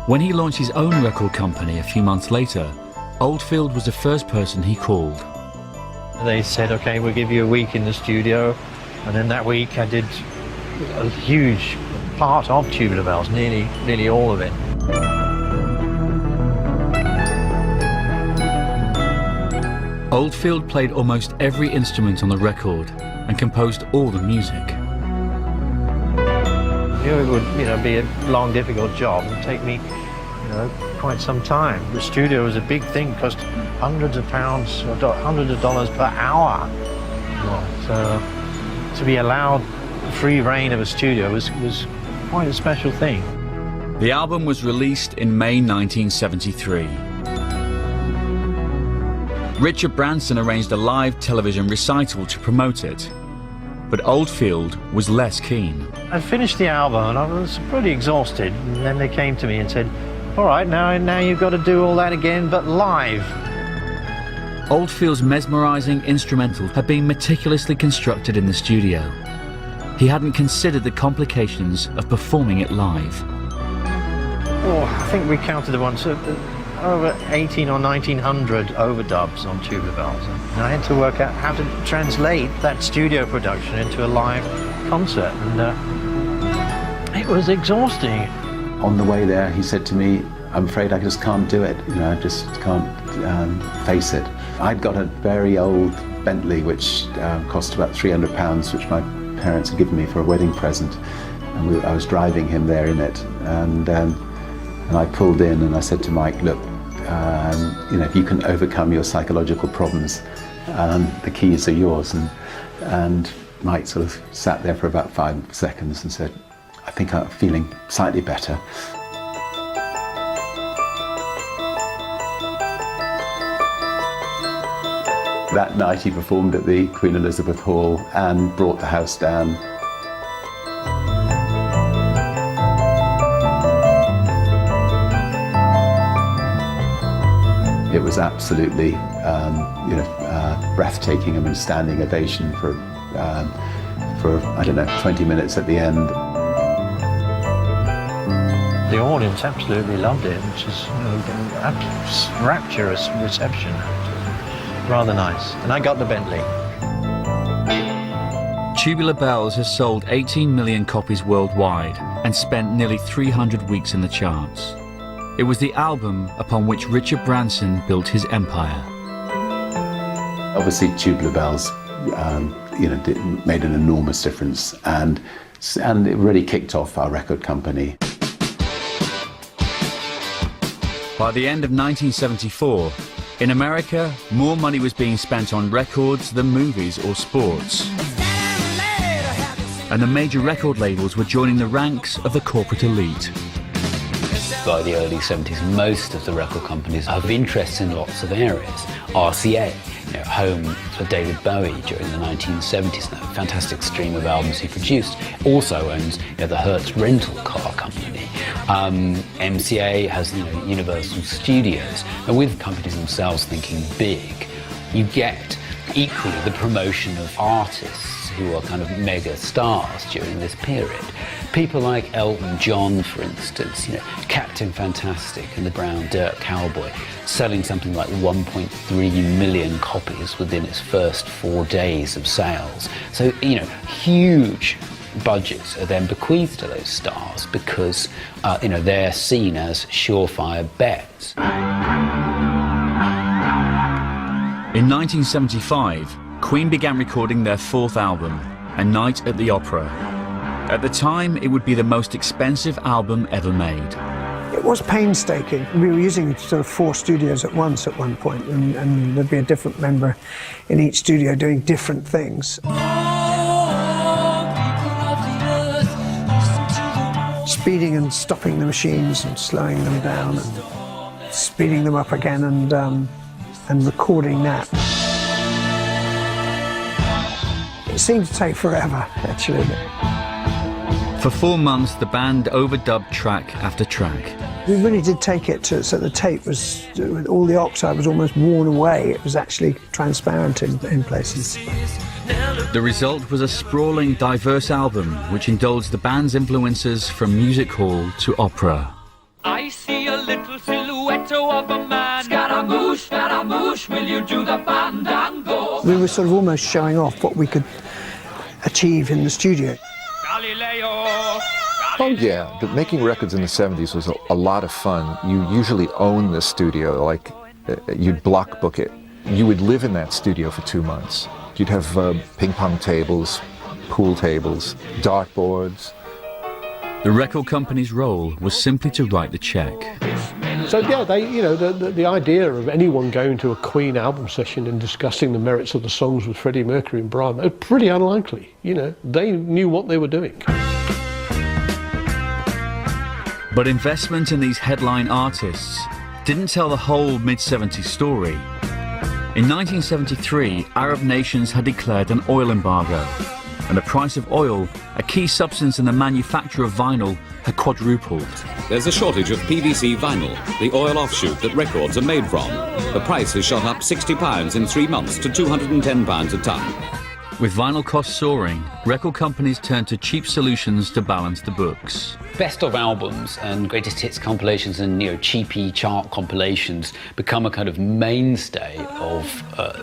When he launched his own record company a few months later, Oldfield was the first person he called. They said, okay, we'll give you a week in the studio, and then that week I did a huge part of Tubular Bells, nearly all of it. Oldfield played almost every instrument on the record and composed all the music. It would be a long, difficult job. It would take me quite some time. The studio was a big thing, cost hundreds of pounds or hundreds of dollars per hour. So to be allowed free reign of a studio was quite a special thing. The album was released in May 1973. Richard Branson arranged a live television recital to promote it, but Oldfield was less keen. I finished the album and I was pretty exhausted, and then they came to me and said, all right, now you've got to do all that again, but live. Oldfield's mesmerizing instrumental had been meticulously constructed in the studio. He hadn't considered the complications of performing it live. Oh, I think we counted the ones, over 18 or 1900 overdubs on Tubular Bells. And I had to work out how to translate that studio production into a live concert, and it was exhausting. On the way there, he said to me, I'm afraid I just can't do it. I just can't face it. I'd got a very old Bentley, which cost about £300, which my parents had given me for a wedding present. And I was driving him there in it. And I pulled in and I said to Mike, look, if you can overcome your psychological problems, the keys are yours. And Mike sort of sat there for about 5 seconds and said, I think I'm feeling slightly better. That night he performed at the Queen Elizabeth Hall and brought the house down. It was absolutely, breathtaking. I mean, standing ovation for I don't know, 20 minutes at the end. The audience absolutely loved it, which is a rapturous reception. Rather nice. And I got the Bentley. Tubular Bells has sold 18 million copies worldwide and spent nearly 300 weeks in the charts. It was the album upon which Richard Branson built his empire. Obviously, Tubular Bells, made an enormous difference, and it really kicked off our record company. By the end of 1974, in America, more money was being spent on records than movies or sports. and the major record labels were joining the ranks of the corporate elite. By the early 70s, most of the record companies have interests in lots of areas. RCA, home for David Bowie during the 1970s, a fantastic stream of albums he produced, also owns the Hertz rental car company. MCA has Universal Studios, and with companies themselves thinking big, you get equally the promotion of artists who are kind of mega stars during this period. People like Elton John, for instance, Captain Fantastic and the Brown Dirt Cowboy, selling something like 1.3 million copies within its first 4 days of sales. So, huge budgets are then bequeathed to those stars because, they're seen as surefire bets. In 1975, Queen began recording their 4th album, A Night at the Opera. At the time, it would be the most expensive album ever made. It was painstaking. We were using sort of 4 studios at once at one point, and there'd be a different member in each studio doing different things. Speeding and stopping the machines and slowing them down and speeding them up again and recording that. It seemed to take forever, actually. For 4 months, the band overdubbed track after track. We really did take it so the tape was, all the oxide was almost worn away. It was actually transparent in places. The result was a sprawling, diverse album which indulged the band's influences from music hall to opera. I see a little silhouette of a man. Scaramouche, Scaramouche, will you do the fandango? We were sort of almost showing off what we could achieve in the studio. Oh yeah, but making records in the 70s was a lot of fun. You usually own the studio, like you'd block book it. You would live in that studio for 2 months. You'd have ping pong tables, pool tables, dartboards. The record company's role was simply to write the check. So yeah, the idea of anyone going to a Queen album session and discussing the merits of the songs with Freddie Mercury and Brian was pretty unlikely. They knew what they were doing. But investment in these headline artists didn't tell the whole mid-70s story. In 1973, Arab nations had declared an oil embargo, and the price of oil, a key substance in the manufacture of vinyl, had quadrupled. There's a shortage of PVC vinyl, the oil offshoot that records are made from. The price has shot up £60 in 3 months to £210 a tonne. With vinyl costs soaring, record companies turned to cheap solutions to balance the books. Best of albums and greatest hits compilations and cheapy chart compilations become a kind of mainstay of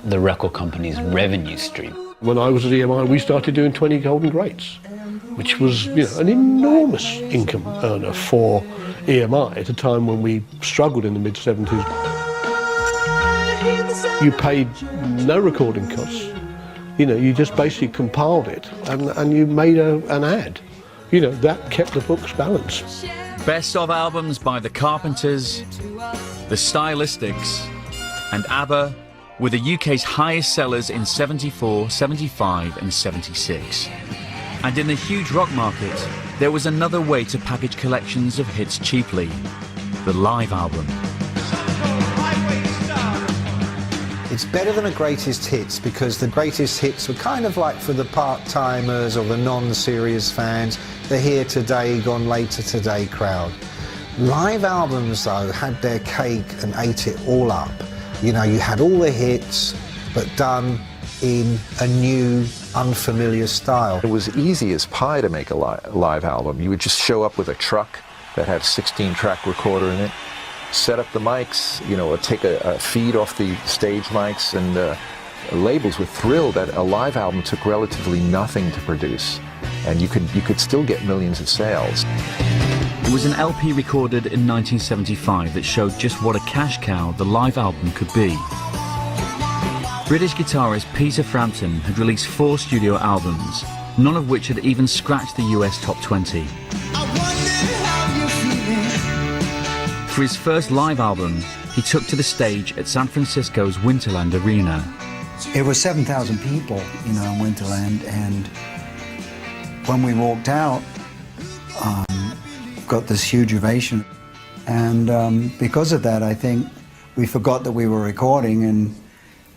the record company's revenue stream. When I was at EMI, we started doing 20 Golden Greats, which was an enormous income earner for EMI at a time when we struggled in the mid-70s. You paid no recording costs. You just basically compiled it and you made an ad. That kept the books balanced. Best of albums by the Carpenters, the Stylistics, and ABBA were the UK's highest sellers in 74, 75 and 76. And in the huge rock market, there was another way to package collections of hits cheaply: the live album. It's better than a greatest hits because the greatest hits were kind of like for the part-timers or the non-serious fans, the here today, gone later today crowd. Live albums, though, had their cake and ate it all up. You had all the hits, but done in a new, unfamiliar style. It was easy as pie to make a live album. You would just show up with a truck that had a 16-track recorder in it, set up the mics, take a feed off the stage mics, and labels were thrilled that a live album took relatively nothing to produce, and you could still get millions of sales. It was an LP recorded in 1975 that showed just what a cash cow the live album could be. British guitarist Peter Frampton had released 4 studio albums, none of which had even scratched the US top 20. For his first live album, he took to the stage at San Francisco's Winterland Arena. It was 7,000 people, in Winterland, and when we walked out, got this huge ovation. And because of that, I think we forgot that we were recording, and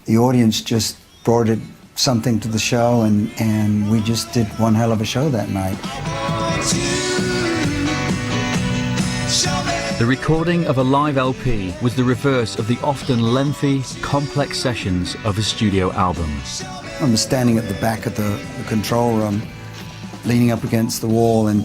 the audience just brought it something to the show, and we just did one hell of a show that night. The recording of a live LP was the reverse of the often lengthy, complex sessions of a studio album. I remember standing at the back of the control room, leaning up against the wall, and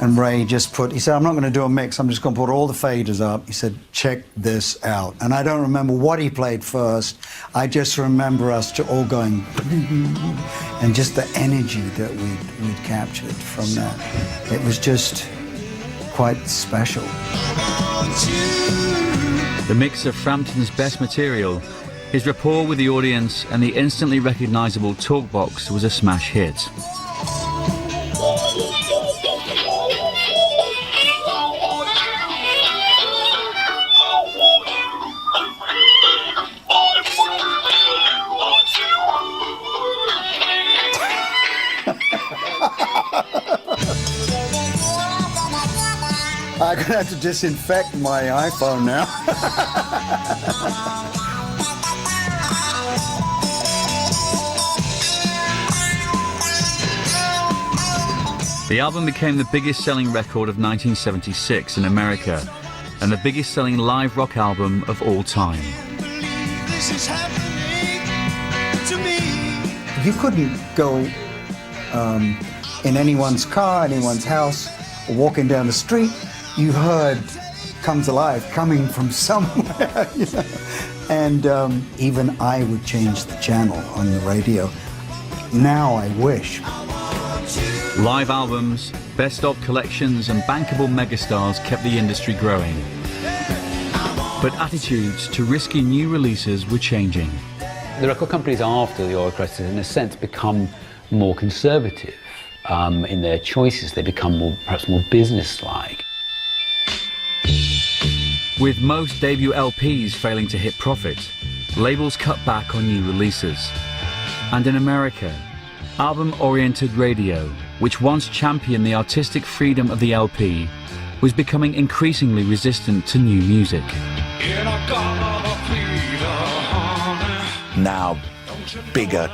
Ray just he said, I'm not going to do a mix, I'm just going to put all the faders up. He said, check this out. And I don't remember what he played first. I just remember us all going, and just the energy that we'd captured from that. It was just quite special. The mix of Frampton's best material, his rapport with the audience, and the instantly recognisable talkbox was a smash hit. I'm going to have to disinfect my iPhone now. The album became the biggest selling record of 1976 in America and the biggest selling live rock album of all time. You couldn't go in anyone's car, anyone's house, or walking down the street. You heard Comes Alive coming from somewhere, you know? And even I would change the channel on the radio. Now I wish. Live albums, best-of collections and bankable megastars kept the industry growing. But attitudes to risky new releases were changing. The record companies after the oil crisis, in a sense, become more conservative in their choices. They become perhaps more business-like. With most debut LPs failing to hit profit, labels cut back on new releases. And in America, album-oriented radio, which once championed the artistic freedom of the LP, was becoming increasingly resistant to new music. Now, bigger,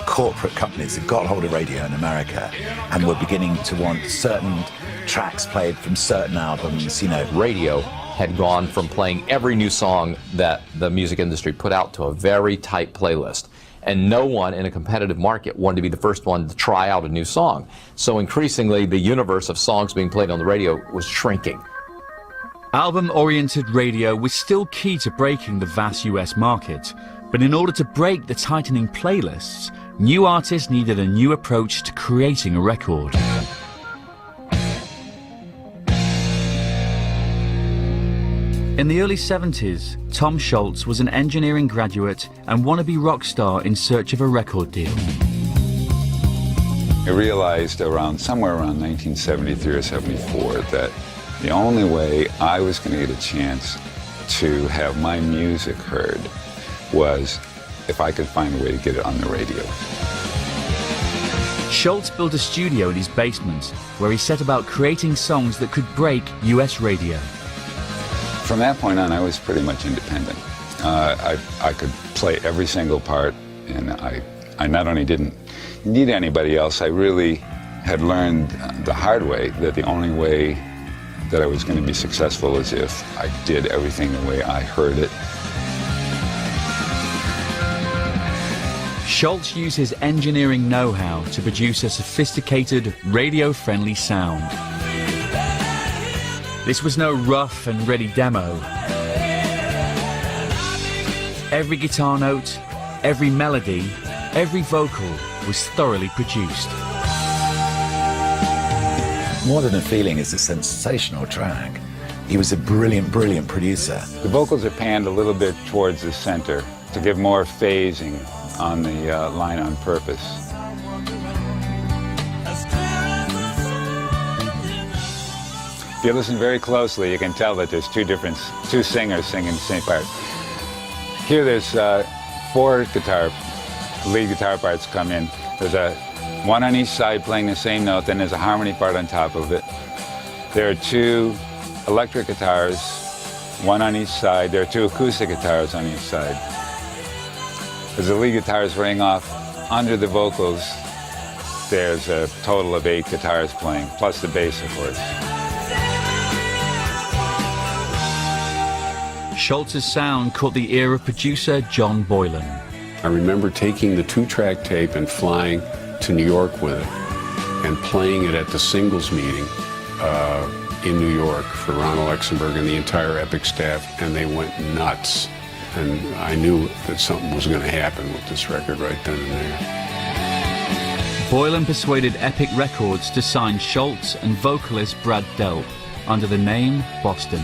corporate companies have got hold of radio in America, and we're beginning to want certain tracks played from certain albums. Radio had gone from playing every new song that the music industry put out to a very tight playlist. And no one in a competitive market wanted to be the first one to try out a new song. So increasingly, the universe of songs being played on the radio was shrinking. Album-oriented radio was still key to breaking the vast US market, but in order to break the tightening playlists, new artists needed a new approach to creating a record. In the early 70s, Tom Scholz was an engineering graduate and wannabe rock star in search of a record deal. I realized somewhere around 1973 or 74 that the only way I was going to get a chance to have my music heard was if I could find a way to get it on the radio. Scholz built a studio in his basement where he set about creating songs that could break US radio. From that point on, I was pretty much independent. I could play every single part, and I not only didn't need anybody else, I really had learned the hard way that the only way that I was going to be successful is if I did everything the way I heard it. Scholz used his engineering know-how to produce a sophisticated, radio-friendly sound. This was no rough and ready demo. Every guitar note, every melody, every vocal was thoroughly produced. More Than a Feeling is a sensational track. He was a brilliant, brilliant producer. The vocals are panned a little bit towards the center to give more phasing on the line on purpose. If you listen very closely, you can tell that there's two singers singing the same part. Here there's 4 lead guitar parts come in. There's a one on each side playing the same note, then there's a harmony part on top of it. There are 2 electric guitars, one on each side. There are 2 acoustic guitars on each side. As the lead guitar is ring off under the vocals, there's a total of 8 guitars playing, plus the bass, of course. Schultz's sound caught the ear of producer John Boylan. I remember taking the 2-track tape and flying to New York with it and playing it at the singles meeting in New York for Ronald Luxemburg and the entire Epic staff, and they went nuts. And I knew that something was going to happen with this record right then and there. Boylan persuaded Epic Records to sign Schultz and vocalist Brad Delp under the name Boston,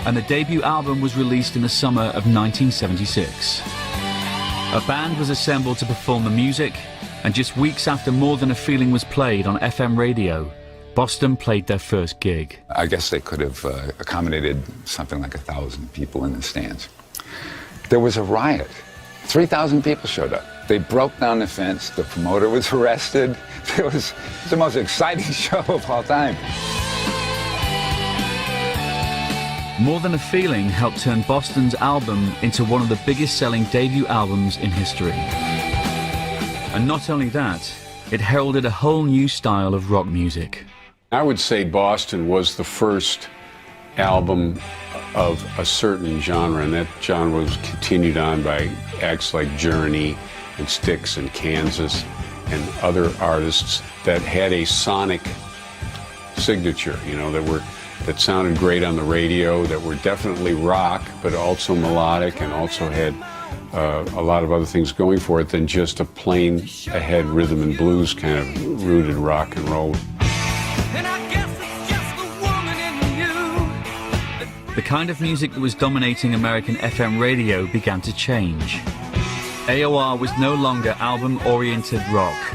and the debut album was released in the summer of 1976. A band was assembled to perform the music, and just weeks after More Than a Feeling was played on FM radio, Boston played their first gig. I guess they could have accommodated something like 1,000 people in the stands. There was a riot. 3,000 people showed up. They broke down the fence. The promoter was arrested. It was the most exciting show of all time. More Than a Feeling helped turn Boston's album into one of the biggest selling debut albums in history. And not only that, it heralded a whole new style of rock music. I would say Boston was the first album of a certain genre, and that genre was continued on by acts like Journey and Styx and Kansas and other artists that had a sonic signature, you know, that sounded great on the radio, that were definitely rock, but also melodic and also had a lot of other things going for it than just a plain ahead rhythm and blues kind of rooted rock and roll. The kind of music that was dominating American FM radio began to change. AOR was no longer album-oriented rock.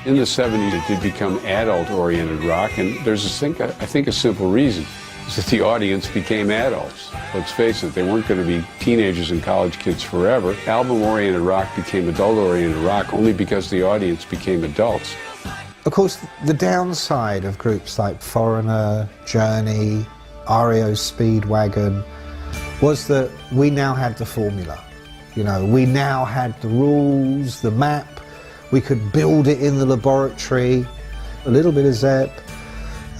In the 70s, it did become adult-oriented rock, and there's I think a simple reason, is that the audience became adults. Let's face it, they weren't going to be teenagers and college kids forever. Album-oriented rock became adult-oriented rock only because the audience became adults. Of course, the downside of groups like Foreigner, Journey, REO Speedwagon was that we now had the formula. You know, we now had the rules, the map. We could build it in the laboratory. A little bit of Zepp,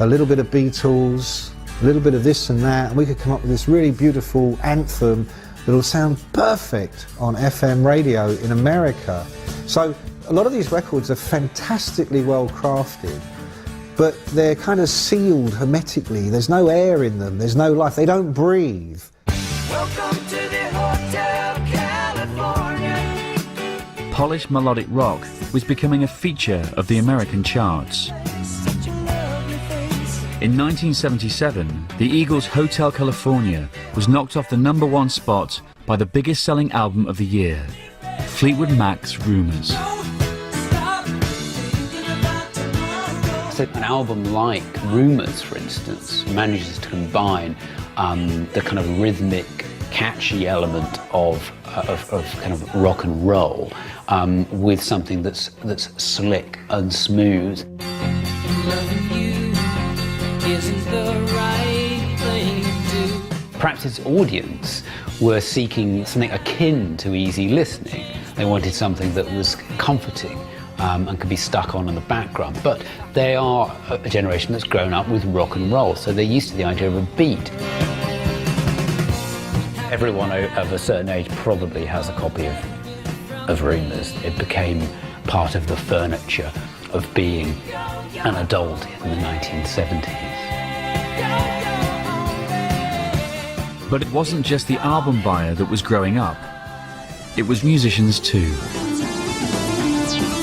a little bit of Beatles, a little bit of this and that, and we could come up with this really beautiful anthem that'll sound perfect on FM radio in America. So a lot of these records are fantastically well crafted, but they're kind of sealed hermetically. There's no air in them, there's no life, they don't breathe. Welcome to the Hotel California. Polished melodic rock was becoming a feature of the American charts. In 1977, the Eagles' Hotel California was knocked off the #1 spot by the biggest selling album of the year, Fleetwood Mac's Rumours. An album like Rumours, for instance, manages to combine the kind of rhythmic, catchy element of kind of rock and roll with something that's slick and smooth. Perhaps its audience were seeking something akin to easy listening. They wanted something that was comforting and could be stuck on in the background. But they are a generation that's grown up with rock and roll, so they're used to the idea of a beat. Everyone of a certain age probably has a copy of Rumours. It became part of the furniture of being an adult in the 1970s. But it wasn't just the album buyer that was growing up. It was musicians too.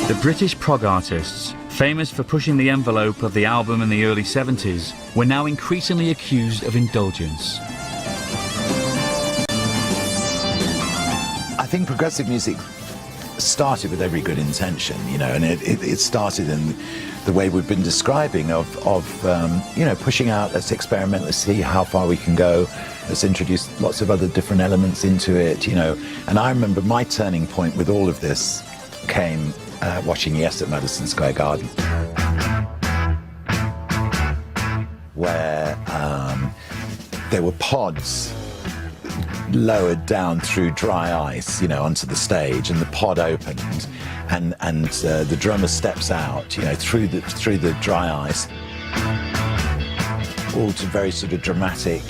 The British prog artists, famous for pushing the envelope of the album in the early 70s, were now increasingly accused of indulgence. I think progressive music started with every good intention, you know, and it started in the way we've been describing of you know, pushing out, let's experiment, let's see how far we can go, let's introduce lots of other different elements into it, you know. And I remember my turning point with all of this came watching Yes at Madison Square Garden, where there were pods lowered down through dry ice, onto the stage, and the pod opened, and the drummer steps out, through the dry ice, all to very sort of dramatic,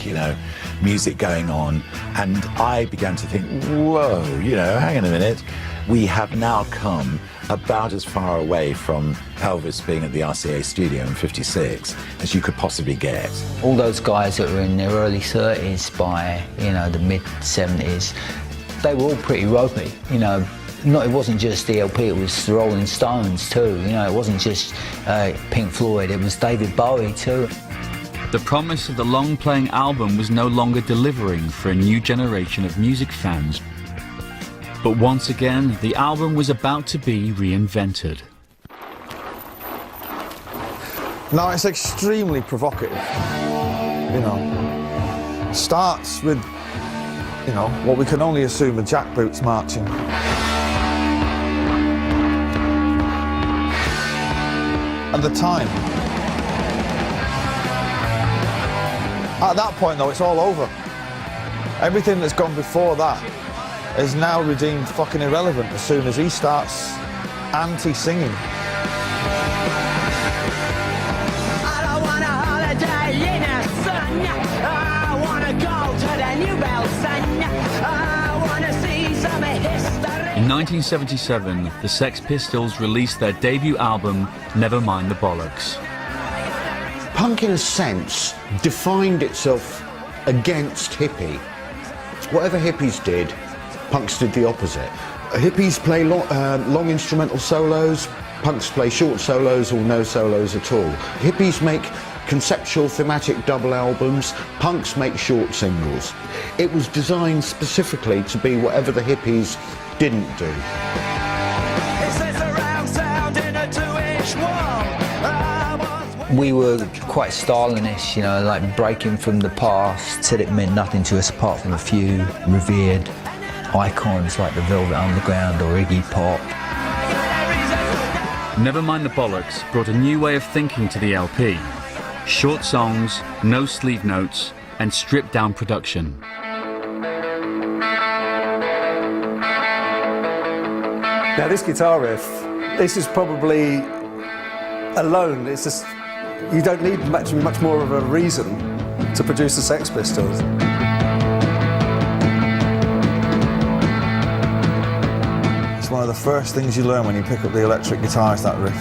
music going on, and I began to think, whoa, hang on a minute, we have now come about as far away from Elvis being at the RCA studio in '56 as you could possibly get. All those guys that were in their early 30s by, the mid 70s, they were all pretty ropey, it wasn't just the LP, it was the Rolling Stones too, it wasn't just Pink Floyd, it was David Bowie too. The promise of the long-playing album was no longer delivering for a new generation of music fans. But once again, the album was about to be reinvented. Now, it's extremely provocative, Starts with, what we can only assume are jackboots marching. And the time. At that point, though, it's all over. Everything that's gone before that is now redeemed fucking irrelevant as soon as he starts anti-singing. I don't want a holiday in the sun. I want to go to the New Bell Sun. I want to see some history. In 1977, the Sex Pistols released their debut album, Never Mind the Bollocks. Punk, in a sense, defined itself against hippie. Whatever hippies did, punks did the opposite. Hippies play long instrumental solos, punks play short solos or no solos at all. Hippies make conceptual thematic double albums, punks make short singles. It was designed specifically to be whatever the hippies didn't do. We were quite stylish, like breaking from the past till it meant nothing to us apart from a few revered icons like the Velvet Underground or Iggy Pop. Never Mind the Bollocks brought a new way of thinking to the LP. Short songs, no sleeve notes, and stripped down production. Now this guitar riff, this is probably alone, it's just, you don't need much more of a reason to produce the Sex Pistols. It's one of the first things you learn when you pick up the electric guitar, is that riff.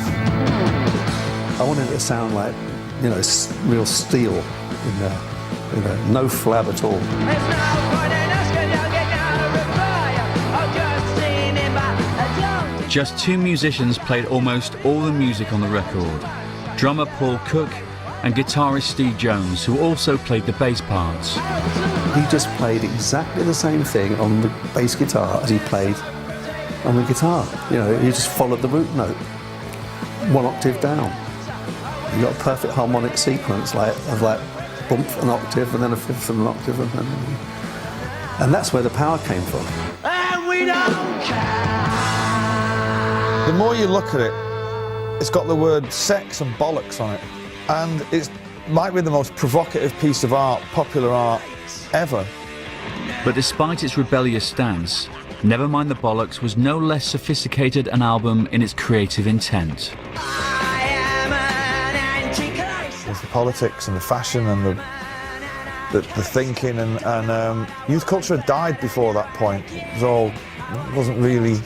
I wanted it to sound like, real steel in there, no flab at all. Just two musicians played almost all the music on the record. Drummer Paul Cook and guitarist Steve Jones, who also played the bass parts. He just played exactly the same thing on the bass guitar as he played on the guitar. He just followed the root note, one octave down. You got a perfect harmonic sequence of bump an octave and then a fifth and an octave, and that's where the power came from. And we don't care. The more you look at it, it's got the word sex and bollocks on it, and it might be the most provocative piece of art, popular art, ever. But despite its rebellious stance, Never Mind the Bollocks was no less sophisticated an album in its creative intent. There's the politics and the fashion and the thinking, and youth culture had died before that point. It wasn't really,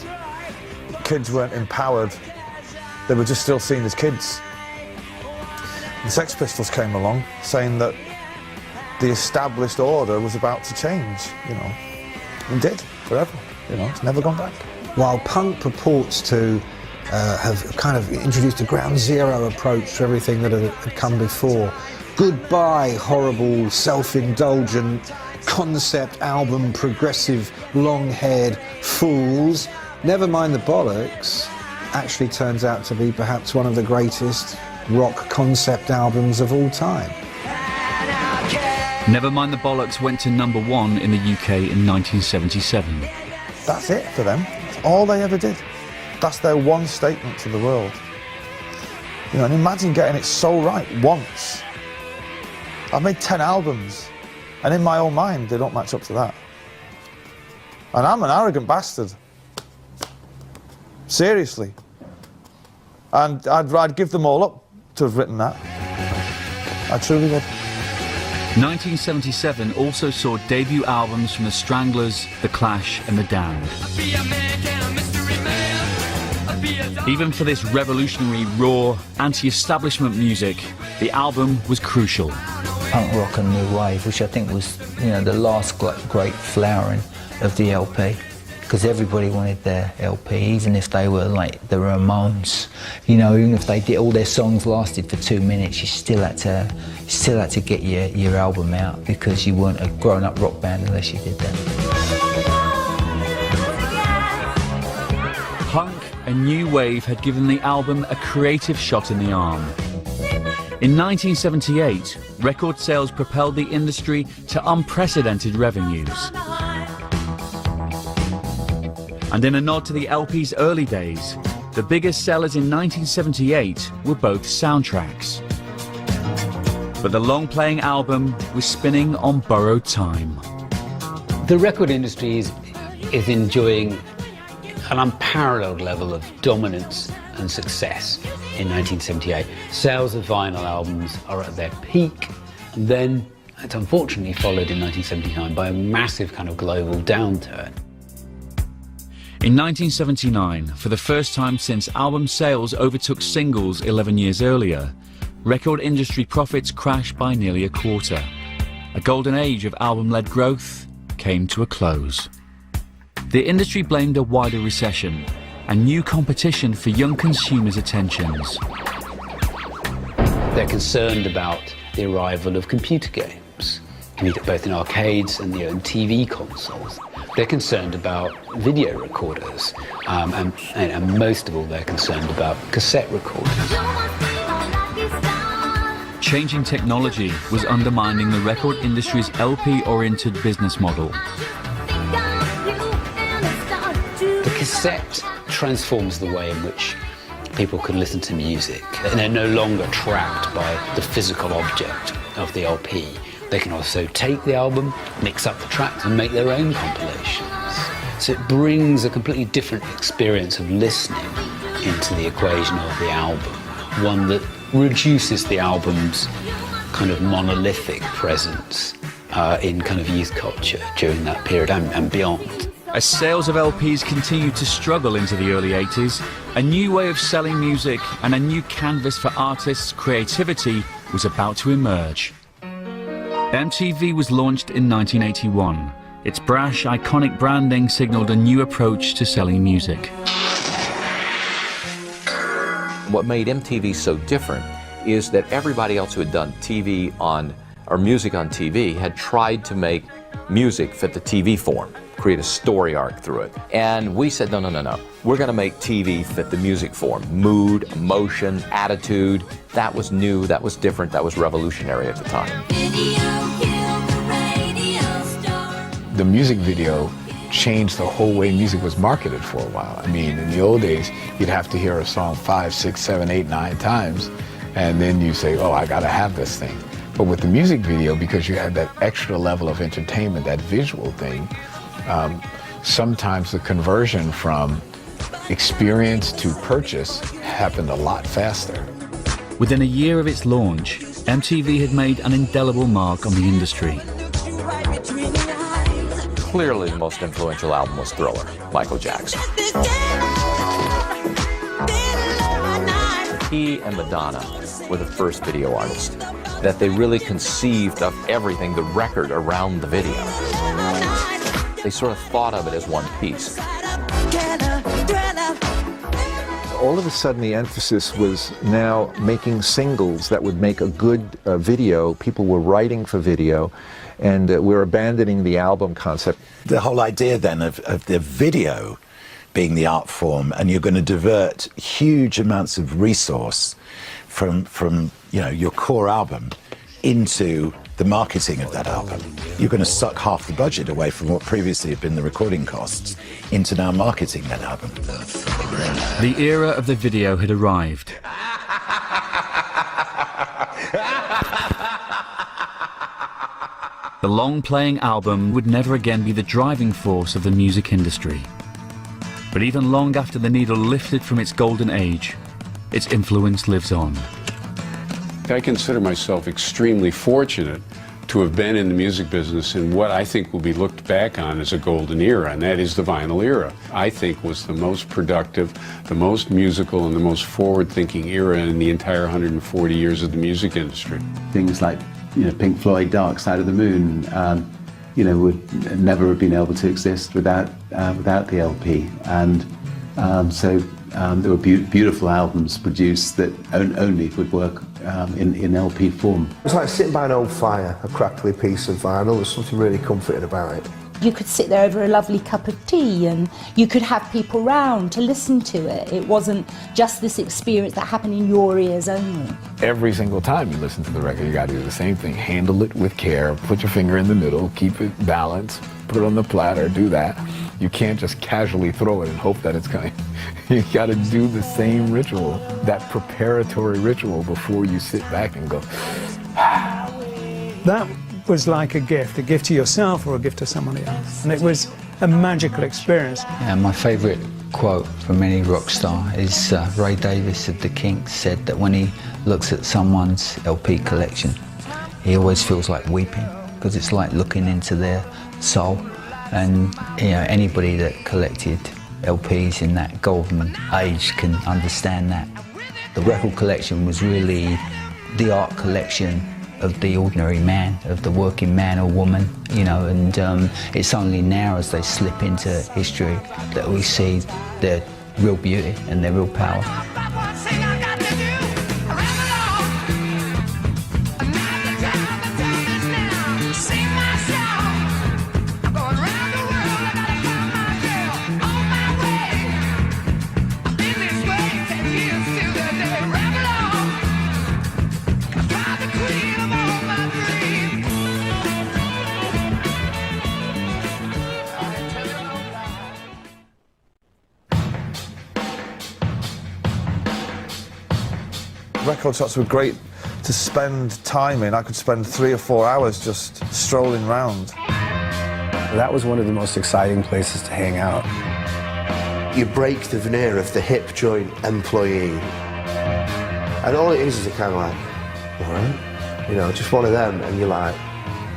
kids weren't empowered. They were just still seen as kids. The Sex Pistols came along saying that the established order was about to change, and did, forever, it's never gone back. While punk purports to have kind of introduced a ground zero approach to everything that had come before, goodbye horrible, self-indulgent, concept album, progressive, long-haired fools, Never Mind the Bollocks actually turns out to be perhaps one of the greatest rock concept albums of all time. Never Mind the Bollocks went to #1 in the UK in 1977. That's it for them. That's all they ever did. That's their one statement to the world. You know, and imagine getting it so right once. I've made 10 albums, and in my own mind, they don't match up to that. And I'm an arrogant bastard. Seriously. And I'd give them all up to have written that. I truly would. 1977 also saw debut albums from the Stranglers, The Clash and The Damned. Even for this revolutionary, raw, anti-establishment music, the album was crucial. Punk rock and new wave, which I think was, the last great flowering of the LP, because everybody wanted their LP, even if they were like the Ramones. Even if they did, all their songs lasted for 2 minutes, you still had to get your album out, because you weren't a grown-up rock band unless you did that. Punk and new wave had given the album a creative shot in the arm. In 1978, record sales propelled the industry to unprecedented revenues. And in a nod to the LP's early days, the biggest sellers in 1978 were both soundtracks. But the long-playing album was spinning on borrowed time. The record industry is enjoying an unparalleled level of dominance and success in 1978. Sales of vinyl albums are at their peak, and then it's unfortunately followed in 1979 by a massive kind of global downturn. In 1979, for the first time since album sales overtook singles 11 years earlier, record industry profits crashed by nearly a quarter. A golden age of album-led growth came to a close. The industry blamed a wider recession and new competition for young consumers' attentions. They're concerned about the arrival of computer games, both in arcades and TV consoles. They're concerned about video recorders, and most of all, they're concerned about cassette recorders. Changing technology was undermining the record industry's LP-oriented business model. The cassette transforms the way in which people can listen to music. And they're no longer trapped by the physical object of the LP. They can also take the album, mix up the tracks and make their own compilations. So it brings a completely different experience of listening into the equation of the album, one that reduces the album's kind of monolithic presence in kind of youth culture during that period and beyond. As sales of LPs continued to struggle into the early 80s, a new way of selling music and a new canvas for artists' creativity was about to emerge. MTV was launched in 1981. Its brash, iconic branding signaled a new approach to selling music. What made MTV so different is that everybody else who had done TV or music on TV had tried to make music fit the TV form, create a story arc through it. And we said, no. We're going to make TV fit the music form. Mood, emotion, attitude. That was new, that was different, that was revolutionary at the time. The music video changed the whole way music was marketed for a while. I mean, in the old days, you'd have to hear a song 5, 6, 7, 8, 9 times, and then you say, oh, I gotta have this thing. But with the music video, because you had that extra level of entertainment, that visual thing, sometimes the conversion from experience to purchase happened a lot faster. Within a year of its launch, MTV had made an indelible mark on the industry. Clearly the most influential album was Thriller, Michael Jackson. He and Madonna were the first video artists that they really conceived of everything, the record around the video. They sort of thought of it as one piece. All of a sudden the emphasis was now making singles that would make a good video. People were writing for video, and we're abandoning the album concept. The whole idea then of the video being the art form, and you're going to divert huge amounts of resource from your core album into the marketing of that album. You're going to suck half the budget away from what previously had been the recording costs into now marketing that album. The era of the video had arrived. The long-playing album would never again be the driving force of the music industry. But even long after the needle lifted from its golden age, its influence lives on. I consider myself extremely fortunate to have been in the music business in what I think will be looked back on as a golden era, and that is the vinyl era. I think was the most productive, the most musical, and the most forward-thinking era in the entire 140 years of the music industry. Things like, Pink Floyd, Dark Side of the Moon, would never have been able to exist without the LP, and so there were beautiful albums produced that only would work in LP form. It's like sitting by an old fire, a crackly piece of vinyl. There's something really comforting about it. You could sit there over a lovely cup of tea and you could have people round to listen to it. It wasn't just this experience that happened in your ears only. Every single time you listen to the record, you got to do the same thing. Handle it with care, put your finger in the middle, keep it balanced, put it on the platter, do that. You can't just casually throw it and hope that it's going. You got to do the same ritual, that preparatory ritual before you sit back and go. That was like a gift to yourself or a gift to somebody else. And it was a magical experience. Yeah, my favourite quote from any rock star is Ray Davies of the Kinks said that when he looks at someone's LP collection, he always feels like weeping because it's like looking into their soul. And anybody that collected LPs in that golden age can understand that. The record collection was really the art collection of the ordinary man, of the working man or woman, and it's only now as they slip into history that we see their real beauty and their real power. Record shops were great to spend time in. I could spend 3 or 4 hours just strolling round. That was one of the most exciting places to hang out. You break the veneer of the hip joint employee. And all it is a kind of like, all right, just one of them, and you're like,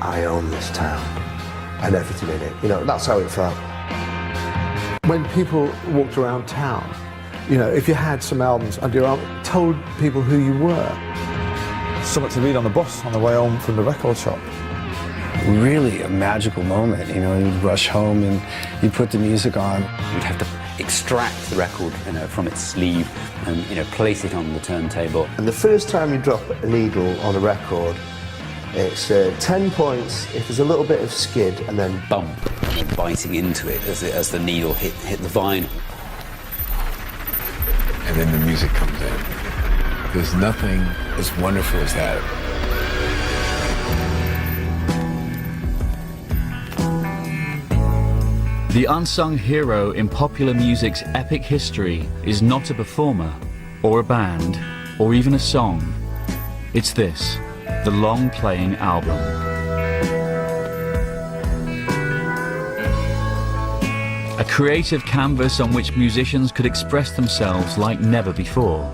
I own this town and everything in it. That's how it felt. When people walked around town, if you had some albums under your arm, told people who you were. Something to read on the bus on the way home from the record shop. Really a magical moment, you'd rush home and you'd put the music on. You'd have to extract the record from its sleeve and place it on the turntable. And the first time you drop a needle on a record, it's 10 points if there's a little bit of skid and then bump, and then biting into it as the needle hit the vinyl. And then the music comes in. There's nothing as wonderful as that. The unsung hero in popular music's epic history is not a performer, or a band, or even a song. It's this, the long-playing album. A creative canvas on which musicians could express themselves like never before.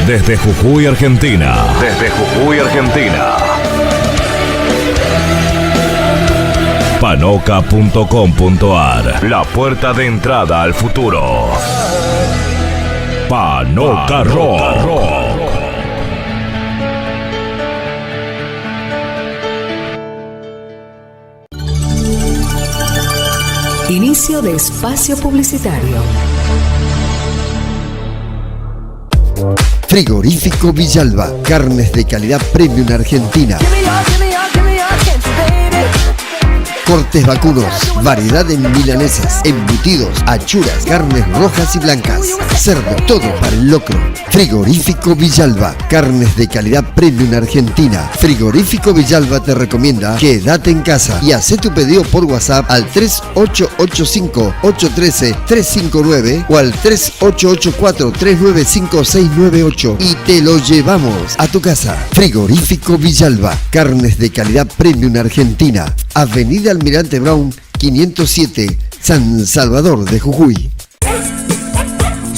Desde Jujuy, Argentina. Panoca.com.ar. La puerta de entrada al futuro. Panoca Rock. Inicio de espacio publicitario. Frigorífico Villalba, carnes de calidad premium argentina. cortes vacunos, variedad en milanesas, embutidos, achuras, carnes rojas y blancas, cerdo, todo para el locro. Frigorífico Villalba, carnes de calidad premium argentina. Frigorífico Villalba te recomienda quédate en casa y haz tu pedido por WhatsApp al 3885-813-359 o al 3884-395-698 y te lo llevamos a tu casa. Frigorífico Villalba, carnes de calidad premium argentina. Avenida Almirante Brown 507, San Salvador de Jujuy.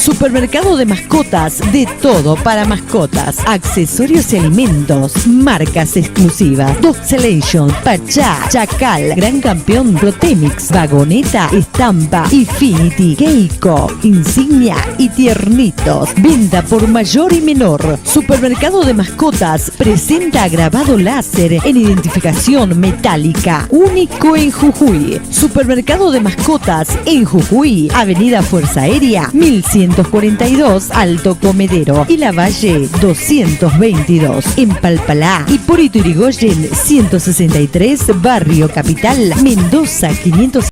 Supermercado de mascotas, de todo para mascotas, accesorios y alimentos, marcas exclusivas, Dog Selection, Pachá, Chacal, Gran Campeón, Protemix, Vagoneta, Estampa, Infinity, Keiko, Insignia y Tiernitos. Venta por mayor y menor. Supermercado de mascotas presenta grabado láser en identificación metálica, único en Jujuy. Supermercado de mascotas en Jujuy, Avenida Fuerza Aérea 1142, Alto Comedero y La Valle 222. En Palpalá, Hipólito Yrigoyen 163, Barrio Capital, Mendoza 500.